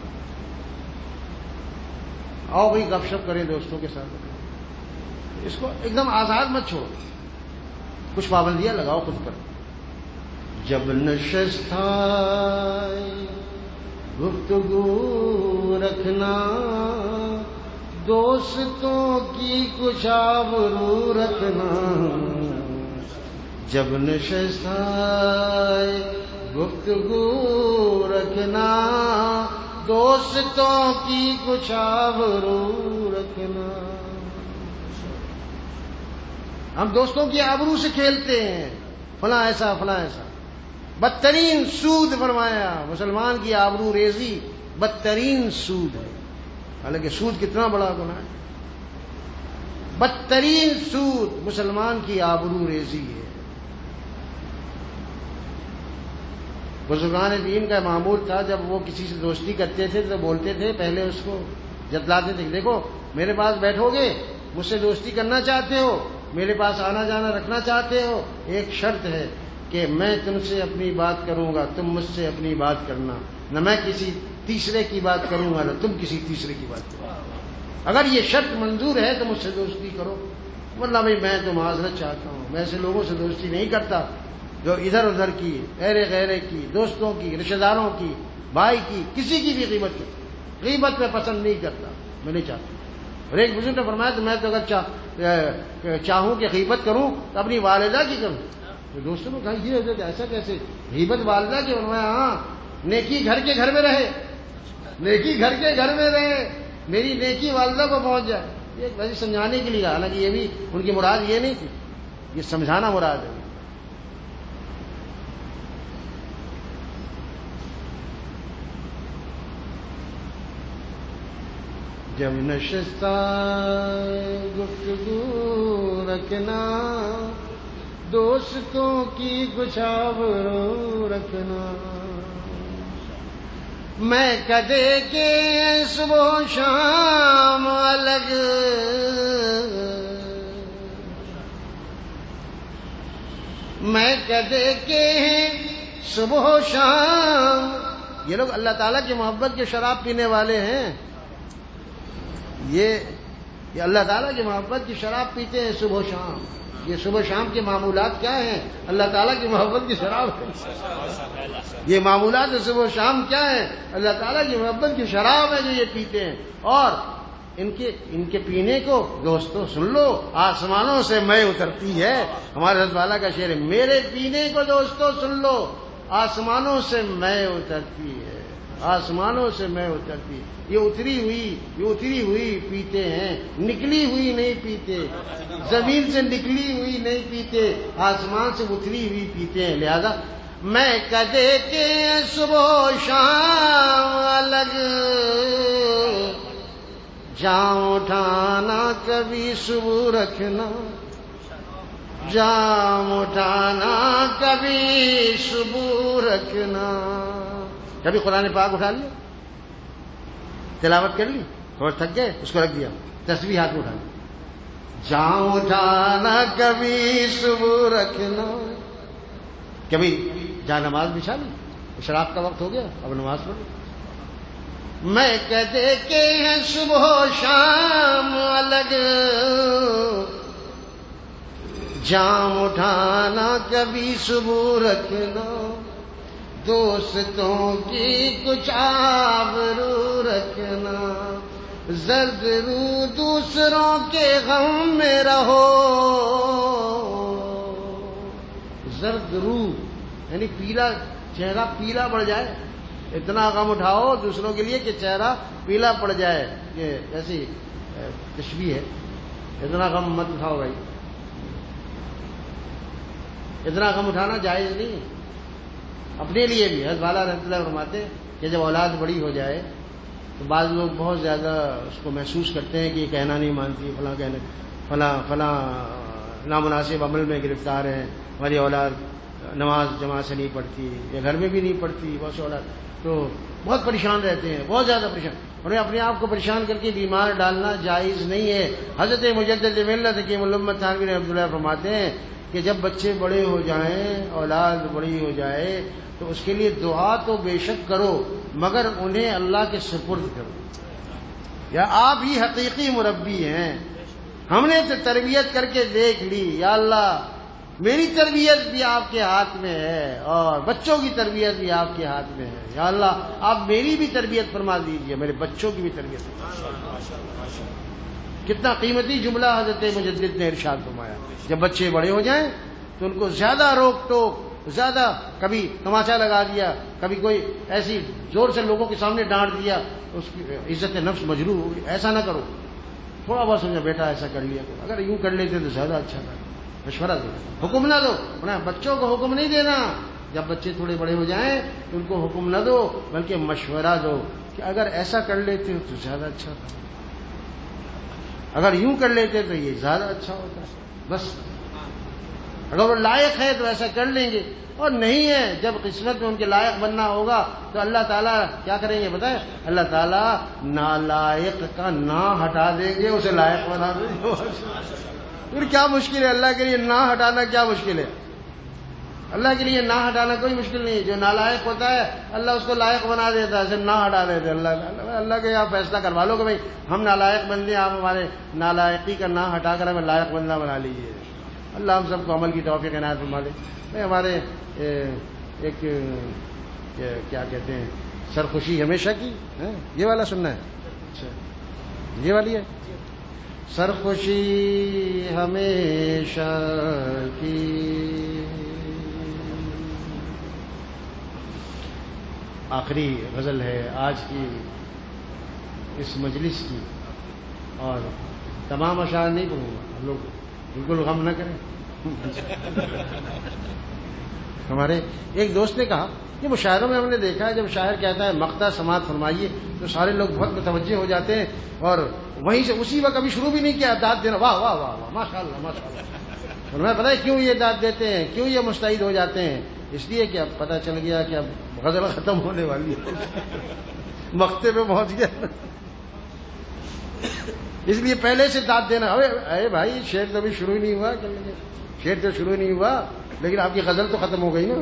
آؤ بھائی گپ شپ کریں دوستوں کے ساتھ، اس کو ایک دم آزاد مت چھوڑو، کچھ پابندیاں لگاؤ خود پر، جب نشستہ گفتگو رکھنا، دوستوں کی کچھ آبرو رکھنا، جب نشستہ گفتگو رکھنا، دوستوں کی کچھ آبرو رکھنا۔ ہم دوستوں کی آبرو سے کھیلتے ہیں، فلاں ایسا فلاں ایسا۔ بدترین سود فرمایا، مسلمان کی آبرو ریزی بدترین سود ہے، حالانکہ سود کتنا بڑا گناہ ہے۔ بدترین سود مسلمان کی آبرو ریزی ہے۔ بزرگان دین کا معمول تھا، جب وہ کسی سے دوستی کرتے تھے تو بولتے تھے، پہلے اس کو جتلاتے تھے، دیکھو میرے پاس بیٹھو گے، مجھ سے دوستی کرنا چاہتے ہو، میرے پاس آنا جانا رکھنا چاہتے ہو، ایک شرط ہے کہ میں تم سے اپنی بات کروں گا، تم مجھ سے اپنی بات کرنا، نہ میں کسی تیسرے کی بات کروں گا نہ تم کسی تیسرے کی بات کرو۔ اگر یہ شرط منظور ہے تو مجھ سے دوستی کرو، ورنہ بھائی میں تو معذرت چاہتا ہوں، میں ایسے لوگوں سے دوستی نہیں کرتا جو ادھر ادھر کی، غیرے کی، دوستوں کی، رشتہ داروں کی، بھائی کی، کسی کی بھی غیبت میں پسند نہیں کرتا، میں نہیں چاہتا۔ اور ایک بزرگ نے فرمایا تو میں تو اگر چاہوں کہ غیبت کروں تو اپنی والدہ کی کروں۔ تو دوستوں نے کہا یہ حضرت ایسا کیسے؟ غیبت والدہ کی؟ فرمایا ہاں، نیکی گھر کے گھر میں رہے، نیکی گھر کے گھر میں رہے، میری نیکی والدہ کو پہنچ جائے۔ یہ ویسے سمجھانے کے لیے، حالانکہ یہ بھی ان کی مراد یہ نہیں تھی، یہ سمجھانا مراد ہے۔ جب نشستہ گفتگو رکھنا، دوستوں کی کچھ آبرو رکھنا، میں کدے کے صبح و شام الگ، میں کدے کے صبح و شام۔ یہ لوگ اللہ تعالیٰ کی محبت کی شراب پینے والے ہیں، یہ اللہ تعالیٰ کی محبت کی شراب پیتے ہیں صبح و شام۔ یہ صبح و شام کے معمولات کیا ہیں؟ اللہ تعالیٰ کی محبت کی شراب ہے۔ یہ معمولات صبح و شام کیا ہیں؟ اللہ تعالیٰ کی محبت کی شراب ہے جو یہ پیتے ہیں۔ اور ان کے پینے کو دوستوں سن لو، آسمانوں سے میں اترتی ہے۔ ہمارے حضرت والا کا شعر ہے، میرے پینے کو دوستوں سن لو، آسمانوں سے میں اترتی ہے، آسمانوں سے میں اترتی۔ یہ اتری ہوئی پیتے ہیں، نکلی ہوئی نہیں پیتے، زمین سے نکلی ہوئی نہیں پیتے، آسمان سے اتری ہوئی پیتے ہیں۔ لہذا میں کدے کے صبح و شام الگ، جام اٹھانا کبھی صبح رکھنا، جام اٹھانا کبھی صبح رکھنا۔ کبھی قرآن پاک اٹھا لیا، تلاوت کر لی، تھوڑا تھک گئے، اس کو رکھ دیا، تسبیح ہاتھ میں اٹھا لی، جام اٹھانا کبھی صبح رکھنا۔ کبھی جا نماز بچھا لی، اشراق کا وقت ہو گیا، اب نماز پڑھ۔ میں کہتے کہ ہیں صبح و شام الگ، جام اٹھانا کبھی صبح رکھنا، دوستوں کی کچھ آبرو رکھنا، زرد رو دوسروں کے غم میں رہو، زرد رو یعنی پیلا، چہرہ پیلا پڑ جائے، اتنا غم اٹھاؤ دوسروں کے لیے کہ چہرہ پیلا پڑ جائے۔ یہ ایسی تشبیہ ہے، اتنا غم مت اٹھاؤ بھائی، اتنا غم اٹھانا جائز نہیں ہے۔ اپنے لیے بھی حضرت والا رحمۃ اللہ فرماتے ہیں کہ جب اولاد بڑی ہو جائے تو بعض لوگ بہت زیادہ اس کو محسوس کرتے ہیں کہ یہ کہنا نہیں مانتی، فلاں نامناسب عمل میں گرفتار ہیں، ہماری اولاد نماز جماعت سے نہیں پڑھتی یا گھر میں بھی نہیں پڑھتی، بہت سی اولاد تو بہت پریشان رہتے ہیں، بہت زیادہ پریشان۔ انہیں اپنے آپ کو پریشان کر کے بیمار ڈالنا جائز نہیں ہے۔ حضرت مجدد ملت حکیم الامت تھانوی رحمۃ اللہ فرماتے ہیں کہ جب بچے بڑے ہو جائیں، اولاد بڑی ہو جائے تو اس کے لیے دعا تو بے شک کرو، مگر انہیں اللہ کے سپرد کرو۔ یا آپ ہی حقیقی مربی ہیں، ہم نے تو تربیت کر کے دیکھ لی، یا اللہ میری تربیت بھی آپ کے ہاتھ میں ہے اور بچوں کی تربیت بھی آپ کے ہاتھ میں ہے. یا اللہ آپ میری بھی تربیت فرما دیجئے, میرے بچوں کی بھی تربیت فرما دیجئے. کتنا قیمتی جملہ حضرت مجدد نے ارشاد فرمایا. جب بچے بڑے ہو جائیں تو ان کو زیادہ روک ٹوک, زیادہ کبھی تماچا لگا دیا, کبھی کوئی ایسی زور سے لوگوں کے سامنے ڈانٹ دیا, اس کی عزت نفس مجروح ہوگی. ایسا نہ کرو, تھوڑا بہت سمجھا بیٹا ایسا کر لیا کرو, اگر یوں کر لیتے تو زیادہ اچھا تھا. مشورہ دو, حکم نہ دو. بچوں کو حکم نہیں دینا. جب بچے تھوڑے بڑے ہو جائیں تو ان کو حکم نہ دو بلکہ مشورہ دو کہ اگر ایسا کر لیتے ہو تو زیادہ اچھا تھا, اگر یوں کر لیتے تو یہ زیادہ اچھا ہوتا. بس اگر وہ لائق ہے تو ایسا کر لیں گے, اور نہیں ہے, جب قسمت میں ان کے لائق بننا ہوگا تو اللہ تعالیٰ کیا کریں گے بتائیں؟ اللہ تعالیٰ نالائق کا نا ہٹا دیں گے, اسے لائق بنا دیں گے. پھر کیا مشکل ہے؟ اللہ کے لیے نا ہٹانا کیا مشکل ہے؟ اللہ کے لیے نا ہٹانا کوئی مشکل نہیں. جو نالائق ہوتا ہے اللہ اس کو لائق بنا دیتا ہے, اسے نا ہٹا دیتے. اللہ کے یہاں فیصلہ کروا لو کہ بھائی ہم نالائق بندے, آپ ہمارے نالائقی کا نا ہٹا کر ہمیں لائق بندہ بنا لیجیے. اللہ ہم سب کو عمل کی توفیق عنایت فرما دے. ہمارے ایک کیا کہتے ہیں, سرخوشی ہمیشہ کی, یہ والا سننا ہے. اچھا یہ والی ہے, سرخوشی ہمیشہ کی. آخری غزل ہے آج کی اس مجلس کی, اور تمام اشعار نہیں پڑھوں گا, ہم لوگ بالکل غم نہ کریں. ہمارے ایک دوست نے کہا کہ مشاعروں میں ہم نے دیکھا ہے جب شاعر کہتا ہے مقطع سماعت فرمائیے تو سارے لوگ بہت متوجہ ہو جاتے ہیں, اور وہیں سے اسی وقت ابھی شروع بھی نہیں کیا داد دینا, واہ واہ واہ واہ ماشاء اللہ ماشاء اللہ. اور میں پتہ ہے کیوں یہ داد دیتے ہیں, کیوں یہ مستعد ہو جاتے ہیں؟ اس لیے کہ اب پتہ چل گیا کہ اب غزل ختم ہونے والی ہے, مقطع پہ پہنچ گیا, اس لیے پہلے سے داد دینا. ارے بھائی شعر تو ابھی شروع ہی نہیں ہوا, شعر تو شروع ہی نہیں ہوا, لیکن آپ کی غزل تو ختم ہو گئی نا.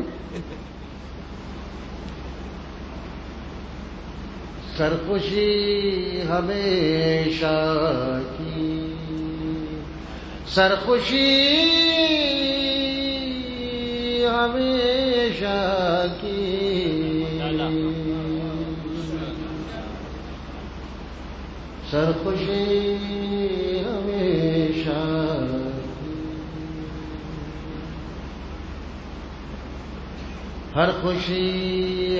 سرخوشی ہمیشہ کی, سرخوشی ہمیشہ کی, سرخوشی ہمیشہ کی, ہر خوشی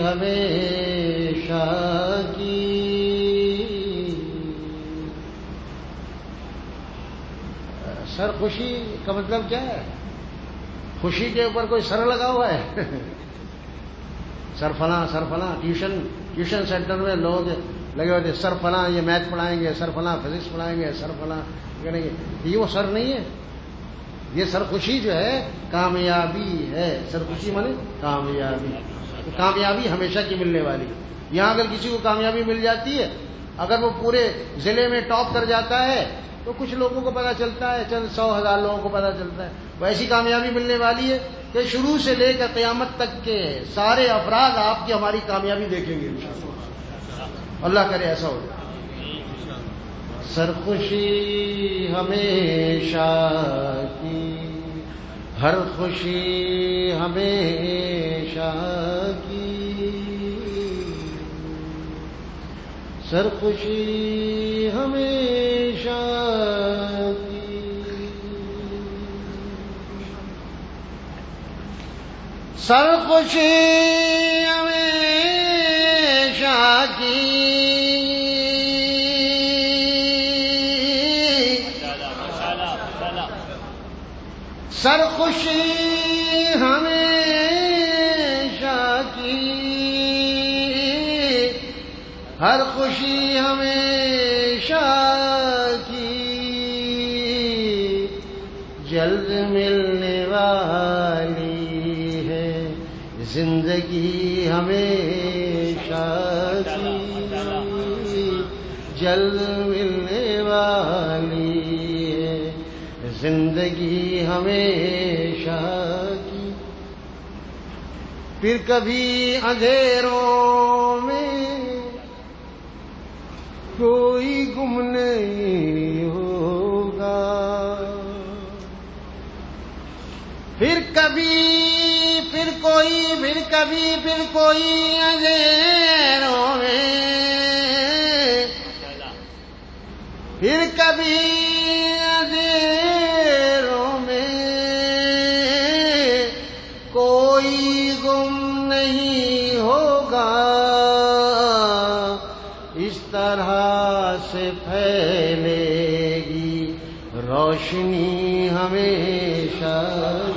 ہمیشہ کی. سرخوشی کا مطلب کیا ہے؟ خوشی کے اوپر کوئی سر لگا ہوا ہے؟ سر فلاں سر فلاں. ٹیوشن سینٹر میں لوگ لگے ہوئے تھے, سر فلاں یہ میتھ پڑھائیں گے, سر فلاں فزکس پڑھائیں گے, سر فلاں کریں گے. یہ وہ سر نہیں ہے. یہ سرخوشی جو ہے کامیابی ہے. سرخوشی مانے کامیابی, کامیابی ہمیشہ کی ملنے والی. یہاں اگر کسی کو کامیابی مل جاتی ہے, اگر وہ پورے ضلع میں ٹاپ کر جاتا ہے تو کچھ لوگوں کو پتا چلتا ہے, چند 100,000 لوگوں کو پتا چلتا ہے. وہ ایسی کامیابی ملنے والی ہے کہ شروع سے لے کر قیامت تک کے سارے افراد آپ کی ہماری کامیابی دیکھیں گے انشاءاللہ. اللہ کرے ایسا ہو جائے. سرخوشی ہمیشہ کی, ہر خوشی ہمیشہ کی, سرخوشی ہمیشہ کی. سرخوشی ہمیشہ کی, سرخوشی ہمیشہ کی, ہر خوشی ہمیشہ کی, جلد ملنے والی ہے زندگی ہمیشہ کی, جلد ملنے والی ہے زندگی ہمیشہ کی. پھر کبھی اندھیروں میں کوئی گم نہیں ہوگا, پھر پھر کوئی پھر کوئی اندھیروں میں، پھر کبھی اندھیروں میں کوئی گم نہیں ہوگا، اس طرح سے پھیلے گی روشنی ہمیشہ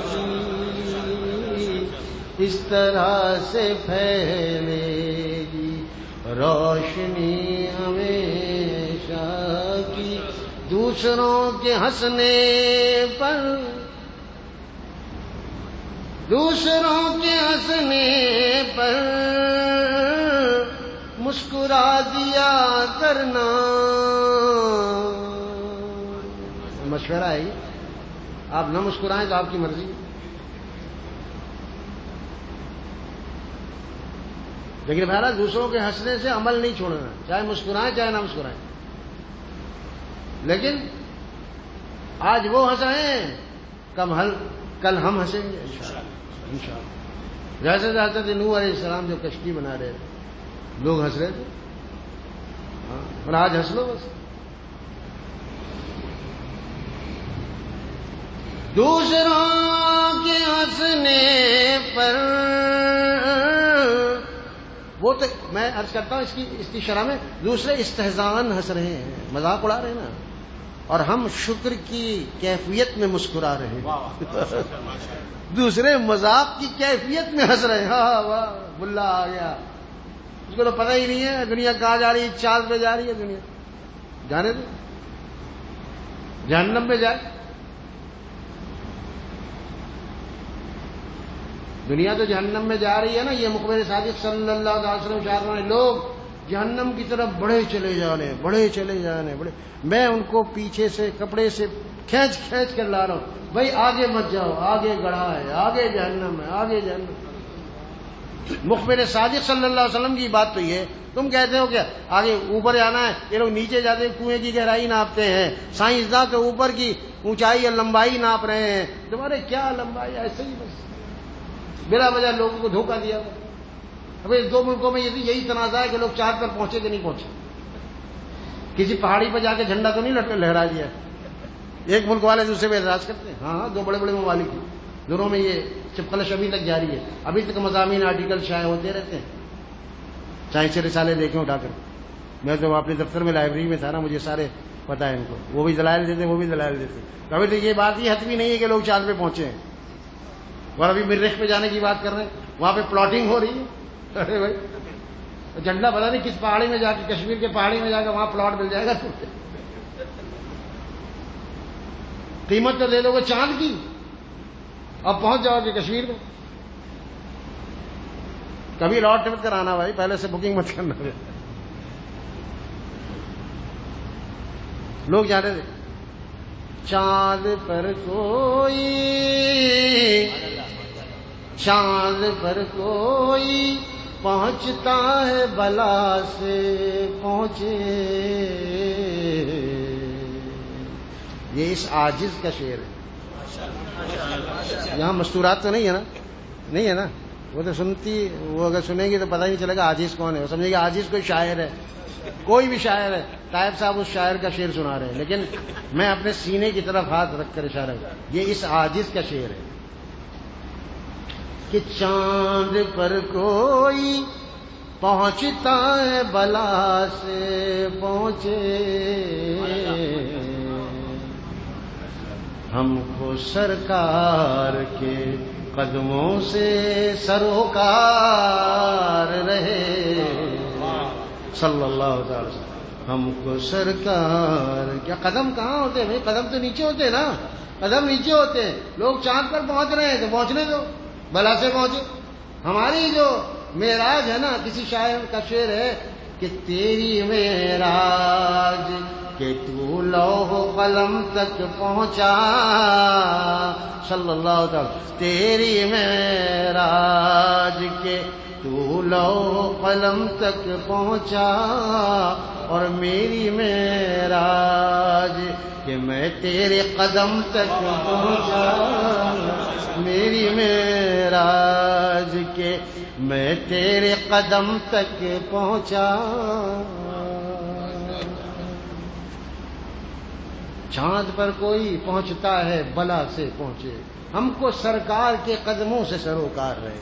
کی، اس طرح سے پھیلے گی روشنی ہمیشہ کی، دوسروں کے ہنسنے پر مسکرا دیا کرنا، مشورہ ہے آپ نہ مسکرائیں تو آپ کی مرضی، لیکن بہرحال دوسروں کے ہنسنے سے عمل نہیں چھوڑنا، چاہے مسکرائیں چاہے نہ مسکرائیں، لیکن آج وہ ہنسائیں کل ہم ہنسیں گے انشاءاللہ۔ جیسے حضرت نوح علیہ السلام جو کشتی بنا رہے تھے، لوگ ہنس رہے تھے، اور آج ہنس لو بس۔ دوسروں کے ہنسنے پر، وہ تو میں عرض کرتا ہوں اس کی شرح میں، دوسرے استہزاءً ہنس رہے ہیں، مذاق اڑا رہے ہیں نا، اور ہم شکر کی کیفیت میں مسکرا رہے ہیں، دوسرے مذاق کی کیفیت میں ہنس رہے ہیں، ہاں واہ بلا آ گیا، اس کو تو پتہ ہی نہیں ہے دنیا کہاں جا رہی ہے، چاند پہ جا رہی ہے دنیا، جانے دو جہنم میں جائے، دنیا تو جہنم میں جا رہی ہے نا، یہ مخبر صادق صلی اللہ علیہ وسلم شاعر نے، لوگ جہنم کی طرف بڑھے چلے جانے، میں ان کو پیچھے سے کپڑے سے کھینچ کر لا رہا ہوں، بھائی آگے مت جاؤ، آگے گڑھا ہے، آگے جہنم ہے، آگے جہنم۔ مخبر صادق صلی اللہ علیہ وسلم کی بات تو یہ، تم کہتے ہو کیا آگے اوپر جانا ہے، یہ لوگ نیچے جاتے کنویں کی گہرائی ناپتے ہیں، سائنسداں تو اوپر کی اونچائی یا لمبائی ناپ رہے ہیں، تمہارے کیا لمبائی، ایسے ہی بس بلا وجہ لوگوں کو دھوکہ دیا۔ ابھی دو ملکوں میں یہی تنازع ہے کہ لوگ چاند پر پہنچے کہ نہیں پہنچے، کسی پہاڑی پر جا کے جھنڈا تو نہیں لہرا دیا، ایک ملک والے دوسرے پہ اعتراض کرتے ہیں، ہاں دو بڑے بڑے ممالک ہیں، دونوں میں یہ چپکلش ابھی تک جاری ہے، ابھی تک مضامین آرٹیکل شائع ہوتے رہتے ہیں، سائنس کے رسالے دیکھیں اٹھا کر، میں تو اپنے دفتر میں لائبریری میں تھا نا، مجھے سارے پتہ ہے ان کو، وہ بھی دلائل دیتے ہیں، وہ بھی دلائل دیتے ہیں، ابھی تو یہ بات یہ حتمی نہیں ہے کہ لوگ چاند پہ پہنچے ہیں، اور ابھی مریخ پہ جانے کی بات کر رہے ہیں، وہاں پہ پلاٹنگ ہو رہی ہے، ارے بھائی جھنڈا پتا نہیں کس پہاڑی میں جا کے، کشمیر کے پہاڑی میں جا کے وہاں پلاٹ مل جائے گا، قیمت تو دے دو گے چاند کی، اب پہنچ جاؤ گے کشمیر میں، کبھی لاٹ ٹکٹ کرانا بھائی، پہلے سے بکنگ مت کرنا۔ لوگ جاتے تھے چاند پر کوئی پہنچتا ہے بلا سے پہنچے، یہ اس عاجز کا شعر ہے، یہاں مستورات تو نہیں ہے نا، وہ تو وہ اگر سنیں گے تو پتہ ہی نہیں چلے گا عاجز کون ہے، وہ سمجھے گا عاجز کوئی شاعر ہے، کوئی بھی شاعر ہے، طائب صاحب اس شاعر کا شعر سنا رہے ہیں، لیکن میں اپنے سینے کی طرف ہاتھ رکھ کر اشارہ کروں، یہ اس عاجز کا شعر ہے کہ چاند پر کوئی پہنچتا ہے بلا سے پہنچے، ہم کو سرکار کے قدموں سے سروکار رہے، صلی اللہ تعالی وسلم، ہم کو سرکار، کیا قدم کہاں ہوتے ہیں بھائی، قدم تو نیچے ہوتے ہیں نا، قدم نیچے ہوتے ہیں، لوگ چاند پر پہنچ رہے ہیں تو پہنچنے دو، بلا سے پہنچے۔ ہماری جو معراج ہے نا، کسی شاعر کا شعر ہے کہ تیری معراج کہ تو لوح قلم تک پہنچا، صلی اللہ تعالی، تیری معراج کہ تو لوح قلم تک پہنچا اور میری معراج کہ میں تیرے قدم تک پہنچا، میری معراج کہ میں تیرے قدم تک پہنچا۔ چاند پر کوئی پہنچتا ہے بلا سے پہنچے، ہم کو سرکار کے قدموں سے سروکار رہے۔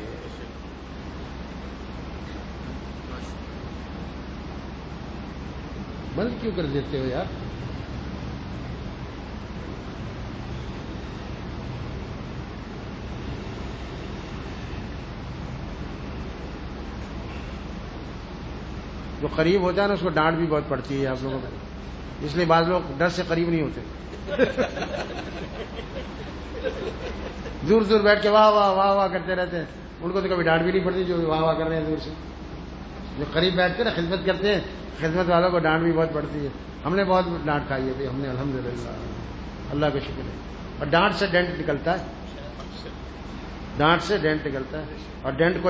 بند کیوں کر دیتے ہو یار؟ جو قریب ہوتا ہے نا اس کو ڈانٹ بھی بہت پڑتی ہے آپ لوگوں کو، اس لیے بعض لوگ ڈر سے قریب نہیں ہوتے، دور دور بیٹھ کے واہ واہ واہ واہ کرتے رہتے ہیں، ان کو تو کبھی ڈانٹ بھی نہیں پڑتی جو واہ واہ کر رہے ہیں دور سے۔ جو قریب بیٹھتے نا خدمت کرتے ہیں، خدمت والوں کو ڈانٹ بھی بہت پڑتی ہے، ہم نے بہت ڈانٹ کھائی ہے ہم نے، الحمدللہ اللہ کا شکر ہے۔ اور ڈانٹ سے ڈینٹ نکلتا ہے، ڈانٹ سے ڈینٹ نکلتا ہے، اور ڈینٹ کو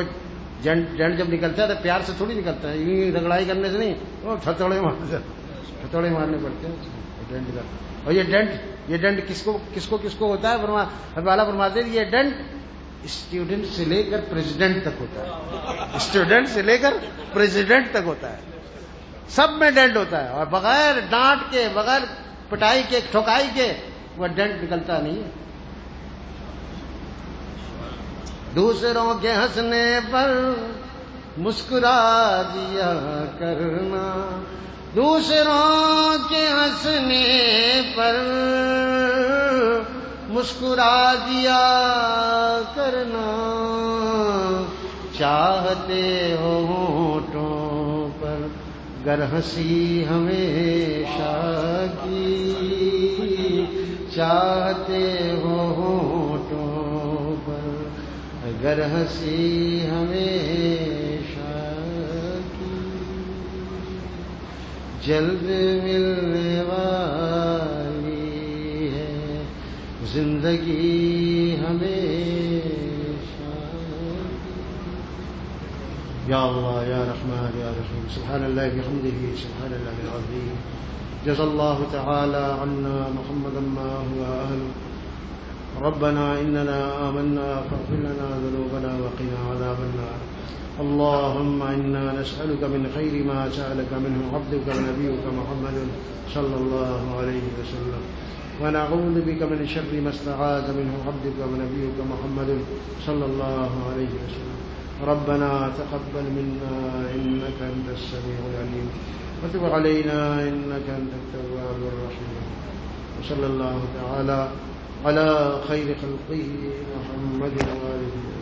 ڈینٹ جب نکلتا ہے تو پیار سے تھوڑی نکلتا ہے، یوں رگڑائی کرنے سے نہیں، وہ تھتوڑے مارنے پڑتے ہیں ڈینٹ کا۔ اور یہ ڈینٹ کس کو ہوتا ہے؟ والا فرماتے ہیں یہ ڈینٹ اسٹوڈنٹ سے لے کر پریزیڈنٹ تک ہوتا ہے، اسٹوڈنٹ سے لے کر پریزیڈنٹ تک ہوتا ہے، سب میں ڈینٹ ہوتا ہے، اور بغیر ڈانٹ کے، بغیر پٹائی کے، ٹھوکائی کے وہ ڈینٹ نکلتا نہیں ہے۔ دوسروں کے ہنسنے پر مسکرا دیا کرنا، دوسروں کے ہنسنے پر مسکرا دیا کرنا، چاہتے ہو ہونٹوں پر گر ہنسی ہمیشہ کی، چاہتے ہو ہونٹوں پر گر ہنسی ہمیشہ کی، جلد ملنے والی ہے زندگی ہمیشہ۔ یا اللہ یا رحمان یا رحیم، سبحان اللہ بحمدہ، سبحان اللہ العظیم۔ جزا اللہ تعالی عنا محمدا ما هو اہلہ، ربنا اننا آمنا فاغفر لنا ذنوبنا وقنا عذاب النار۔ اللهم انا نسألك من خير ما سألك منه عبدك ونبيك محمد صلى الله عليه وسلم، ونعوذ بك من شر ما استعاذ منه عبدك ونبيك محمد صلى الله عليه وسلم۔ ربنا تقبل منا انك انت السميع العليم، وتب علينا انك انت التواب الرحيم، وصلى الله تعالى على خير خلقه محمد وآله